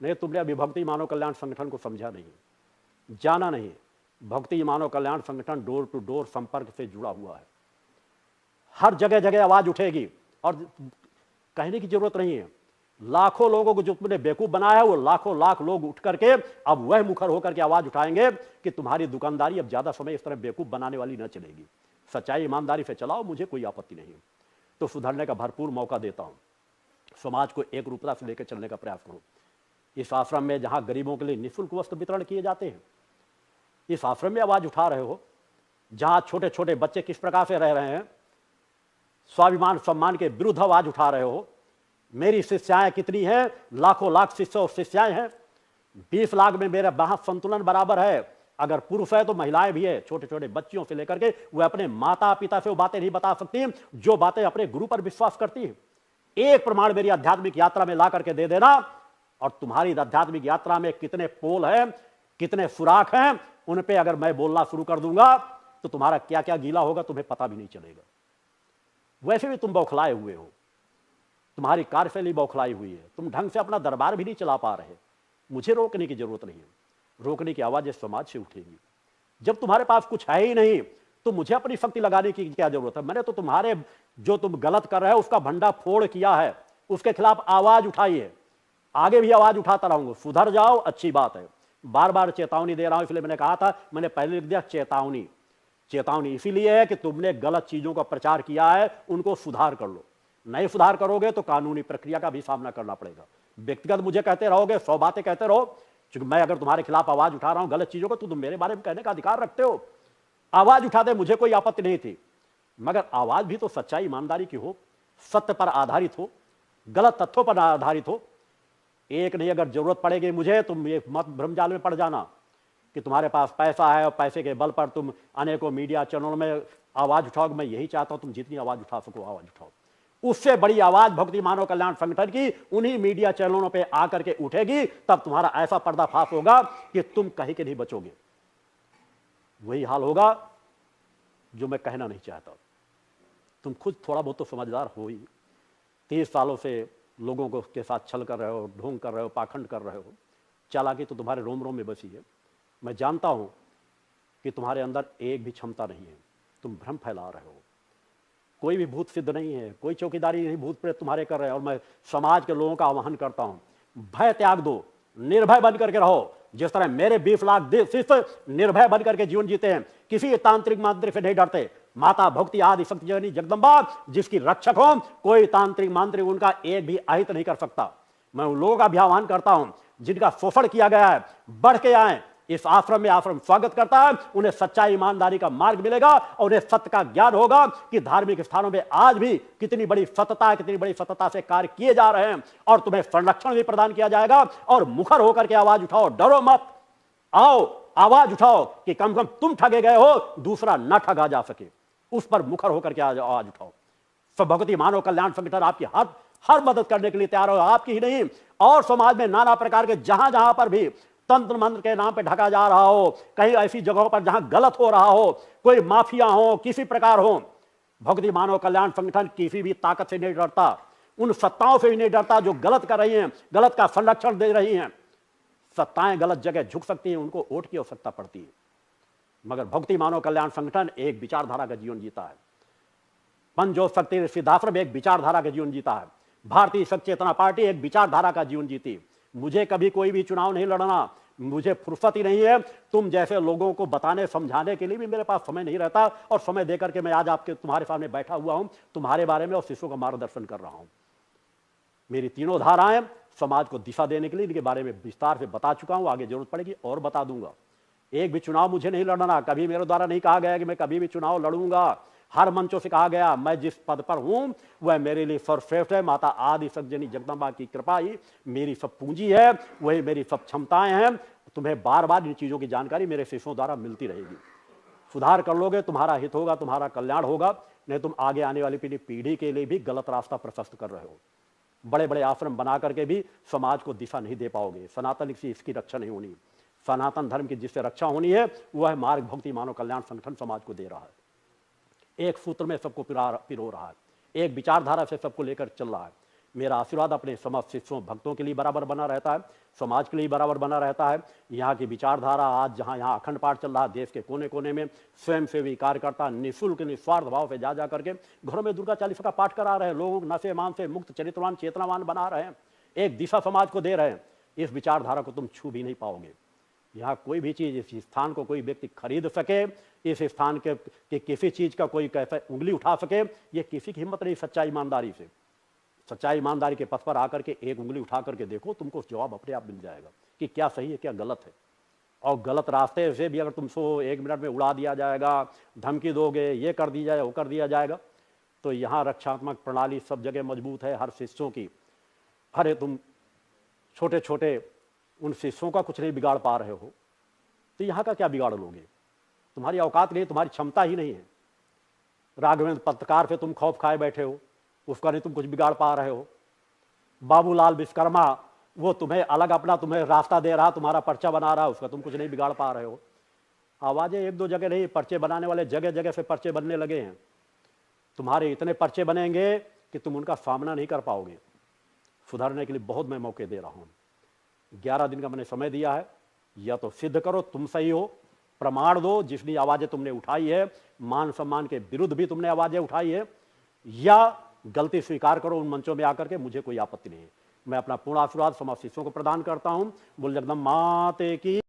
Speaker 1: नहीं, तुमने अभी भक्ति मानव कल्याण संगठन को समझा नहीं, जाना नहीं। भक्ति मानव कल्याण संगठन डोर टू डोर संपर्क से जुड़ा हुआ है। हर जगह जगह आवाज उठेगी और कहने की जरूरत नहीं है। लाखों लोगों को जो तुमने बेवकूफ बनाया है, वो लाखों लाख लोग उठ करके अब वह मुखर होकर के आवाज उठाएंगे कि तुम्हारी दुकानदारी अब ज्यादा समय इस तरह बेवकूफ बनाने वाली न चलेगी। सच्चाई ईमानदारी से चलाओ, मुझे कोई आपत्ति नहीं। तो सुधरने का भरपूर मौका देता हूं। समाज को एक रूपता से लेकर चलने का प्रयास करो। इस आश्रम में जहां गरीबों के लिए निःशुल्क वस्त्र वितरण किए जाते हैं, इस आश्रम में आवाज उठा रहे हो। जहां छोटे छोटे बच्चे किस प्रकार से रह रहे हैं, स्वाभिमान सम्मान के विरुद्ध आवाज उठा रहे हो। मेरी शिष्याएं कितनी हैं, लाखों लाख शिष्य और शिष्याएं हैं। 20 लाख में मेरा वहां संतुलन बराबर है। अगर पुरुष है तो महिलाएं भी है। छोटे छोटे बच्चियों से लेकर के वह अपने माता पिता से वो बातें नहीं बता सकती जो बातें अपने गुरु पर विश्वास करती है। एक प्रमाण मेरी आध्यात्मिक यात्रा में ला करके दे देना, और तुम्हारी आध्यात्मिक यात्रा में कितने पोल हैं, कितने सुराख हैं, उन पे अगर मैं बोलना शुरू कर दूंगा तो तुम्हारा क्या क्या गीला होगा तुम्हें पता भी नहीं चलेगा। वैसे भी तुम बौखलाए हुए हो, तुम्हारी कार्यशैली बौखलाई हुई है, तुम ढंग से अपना दरबार भी नहीं चला पा रहे। मुझे रोकने की जरूरत नहीं है। रोकने की आवाज समाज से उठेगी। जब तुम्हारे पास कुछ है ही नहीं तो मुझे अपनी शक्ति लगाने की क्या जरूरत है। मैंने तो तुम्हारे जो तुम गलत कर रहे हो उसका भंडा फोड़ किया है, उसके खिलाफ आवाज उठाई है, आगे भी आवाज उठाता रहूंगा। सुधर जाओ, अच्छी बात है। बार बार चेतावनी दे रहा हूं, इसलिए मैंने कहा था, मैंने पहले लिख दिया चेतावनी। चेतावनी इसीलिए है कि तुमने गलत चीजों का प्रचार किया है, उनको सुधार कर लो। नहीं सुधार करोगे तो कानूनी प्रक्रिया का भी सामना करना पड़ेगा। व्यक्तिगत मुझे कहते रहोगे, 100 बातें कहते रहो, क्योंकि मैं अगर तुम्हारे खिलाफ आवाज उठा रहा हूं गलत चीजों को, तो तुम मेरे बारे में कहने का अधिकार रखते हो। आवाज उठा दे, मुझे कोई आपत्ति नहीं थी, मगर आवाज भी तो सच्चाई ईमानदारी की हो, सत्य पर आधारित हो, गलत तथ्यों पर आधारित हो। एक नहीं, अगर जरूरत पड़ेगी मुझे, तुम ये मत भ्रमजाल में पड़ जाना कि तुम्हारे पास पैसा है और पैसे के बल पर तुम अनेकों मीडिया चैनलों में आवाज उठाओगे। मैं यही चाहता हूं तुम जितनी आवाज उठा सको आवाज उठाओ। उससे बड़ी आवाज भक्ति मानव कल्याण संगठन की उन्हीं मीडिया चैनलों पे आकर के उठेगी। तब तुम्हारा ऐसा पर्दाफाश होगा कि तुम कहीं के नहीं बचोगे। वही हाल होगा जो मैं कहना नहीं चाहता। तुम खुद थोड़ा बहुत तो समझदार हो ही। 30 सालों से लोगों को के साथ छल कर रहे हो, ढोंग कर रहे हो, पाखंड कर रहे हो। चालाकी तो तुम्हारे रोम रोम में बसी है। मैं जानता हूं कि तुम्हारे अंदर एक भी क्षमता नहीं है, तुम भ्रम फैला रहे हो। कोई भी भूत सिद्ध नहीं है, कोई चौकीदारी नहीं भूत प्रेत तुम्हारे कर रहे हैं। और मैं समाज के लोगों का आह्वान करता हूं, भय त्याग दो, निर्भय बन करके रहो। जिस तरह मेरे 20 लाख शिष्य निर्भय बन करके जीवन जीते हैं, किसी तांत्रिक मंत्र से नहीं डरते, माता भक्ति आदि शक्ति जननी जगदम्बा, जिसकी रक्षक हो, कोई तांत्रिक मांत्रिक उनका एक भी अहित नहीं कर सकता। मैं उन लोगों का भी आह्वान करता हूं जिनका शोषण किया गया है, बढ़ के आए इस आश्रम में। आश्रम स्वागत करता है, उन्हें सच्चाई ईमानदारी का मार्ग मिलेगा और उन्हें सत्य का ज्ञान होगा कि धार्मिक स्थानों में आज भी कितनी बड़ी सत्यता है, कितनी बड़ी सत्यता से कार्य किए जा रहे हैं, और तुम्हें संरक्षण भी प्रदान किया जाएगा। और मुखर होकर के आवाज उठाओ, डरो मत, आओ आवाज उठाओ कि कम से कम तुम ठगे गए हो, दूसरा न ठगा जा सके, उस पर मुखर होकर के आवाज उठाओ। सब भक्ति मानव कल्याण संगठन आपकी हर मदद करने के लिए तैयार हो, आपकी ही नहीं और समाज में नाना प्रकार के जहां जहां पर भी तंत्र मंत्र के नाम पे ढका जा रहा हो, कहीं ऐसी जगहों पर जहां गलत हो रहा हो, कोई माफिया हो, किसी प्रकार हो, भक्ति मानव कल्याण संगठन किसी भी ताकत से नहीं डरता, उन सत्ताओं से भी नहीं डरता जो गलत कर रही हैं, गलत का संरक्षण दे रही हैं। सत्ताएं गलत जगह झुक सकती हैं, उनको वोट की आवश्यकता पड़ती है, मगर भक्ति मानव कल्याण संगठन एक विचारधारा का जीवन जीता है। पंचो शक्ति सिद्धाश्रम एक विचारधारा का जीवन जीता है। भारतीय शक्ति चेतना पार्टी एक विचारधारा का जीवन जीती। मुझे कभी कोई भी चुनाव नहीं लड़ना, मुझे फुर्सत ही नहीं है। तुम जैसे लोगों को बताने समझाने के लिए भी मेरे पास समय नहीं रहता, और समय देकर के मैं आज तुम्हारे सामने बैठा हुआ हूं, तुम्हारे बारे में और शिष्यों का मार्गदर्शन कर रहा हूं। मेरी तीनों धाराएं समाज को दिशा देने के लिए इनके बारे में विस्तार से बता चुका हूं, आगे जरूरत पड़ेगी और बता दूंगा। एक भी चुनाव मुझे नहीं लड़ना, कभी मेरे द्वारा नहीं कहा गया कि मैं कभी भी चुनाव लड़ूंगा। हर मंचों से कहा गया मैं जिस पद पर हूं वह मेरे लिए सर्वश्रेष्ठ है। माता आदि शक्ति जननी जगदम्बा की कृपा ही मेरी सब पूंजी है, वही मेरी सब क्षमताएं हैं। तुम्हें बार बार इन चीजों की जानकारी मेरे शिष्यों द्वारा मिलती रहेगी। सुधार कर लोगे, तुम्हारा हित होगा, तुम्हारा कल्याण होगा। नहीं तुम आगे आने वाली पीढ़ी के लिए भी गलत रास्ता प्रशस्त कर रहे हो। बड़े बड़े आश्रम बना करके भी समाज को दिशा नहीं दे पाओगे। सनातन से इसकी रक्षा नहीं होनी। सनातन धर्म की जिससे रक्षा होनी है वह मार्ग भक्ति मानव कल्याण संगठन समाज को दे रहा है। एक सूत्र में सबको पिरो रहा है, एक विचारधारा से सबको लेकर चल रहा है। मेरा आशीर्वाद अपने समस्त शिष्यों भक्तों के लिए बराबर बना रहता है, समाज के लिए बराबर बना रहता है। यहाँ की विचारधारा आज जहाँ यहाँ अखंड पाठ चल रहा है, देश के कोने कोने में स्वयं सेवी कार्यकर्ता निःशुल्क निस्वार्थ भाव से जा करके घरों में दुर्गा चालीसा का पाठ करा रहे हैं। लोगों को नशे मान से मुक्त, चरित्रवान, चेतनावान बना रहे हैं, एक दिशा समाज को दे रहे हैं। इस विचारधारा को तुम छू भी नहीं पाओगे। यहाँ कोई भी चीज, इस स्थान को कोई व्यक्ति खरीद सके, इस स्थान के किसी चीज का कोई कैसे उंगली उठा सके, ये किसी की हिम्मत नहीं। सच्चाई ईमानदारी से, सच्चाई ईमानदारी के पथ पर आकर के एक उंगली उठा करके देखो, तुमको जवाब अपने आप मिल जाएगा कि क्या सही है क्या गलत है। और गलत रास्ते से भी अगर तुमको 1 मिनट में उड़ा दिया जाएगा, धमकी दोगे, ये कर दिया जाए, वो कर दिया जाएगा, तो यहाँ रक्षात्मक प्रणाली सब जगह मजबूत है हर शिष्यों की। अरे तुम छोटे छोटे उन शिष्यों का कुछ नहीं बिगाड़ पा रहे हो, तो यहाँ का क्या बिगाड़ लोगे? तुम्हारी औकात नहीं, तुम्हारी क्षमता ही नहीं है। राघवेंद्र पत्रकार पे तुम खौफ खाए बैठे हो, उसका नहीं तुम कुछ बिगाड़ पा रहे हो। बाबूलाल विश्वकर्मा वो तुम्हें अलग अपना तुम्हें रास्ता दे रहा, तुम्हारा पर्चा बना रहा, उसका तुम कुछ नहीं बिगाड़ पा रहे हो। आवाजें 1-2 जगह नहीं, पर्चे बनाने वाले जगह जगह से पर्चे बनने लगे हैं। तुम्हारे इतने पर्चे बनेंगे कि तुम उनका सामना नहीं कर पाओगे। सुधरने के लिए बहुत मैं मौके दे रहा हूं। 11 दिन का मैंने समय दिया है, या तो सिद्ध करो तुम सही हो, प्रमाण दो जितनी आवाजें तुमने उठाई है, मान सम्मान के विरुद्ध भी तुमने आवाजें उठाई है, या गलती स्वीकार करो उन मंचों में आकर के, मुझे कोई आपत्ति नहीं है। मैं अपना पूर्ण आशीर्वाद समाज शिष्यों को प्रदान करता हूं। बोल जगदम्बा माते की।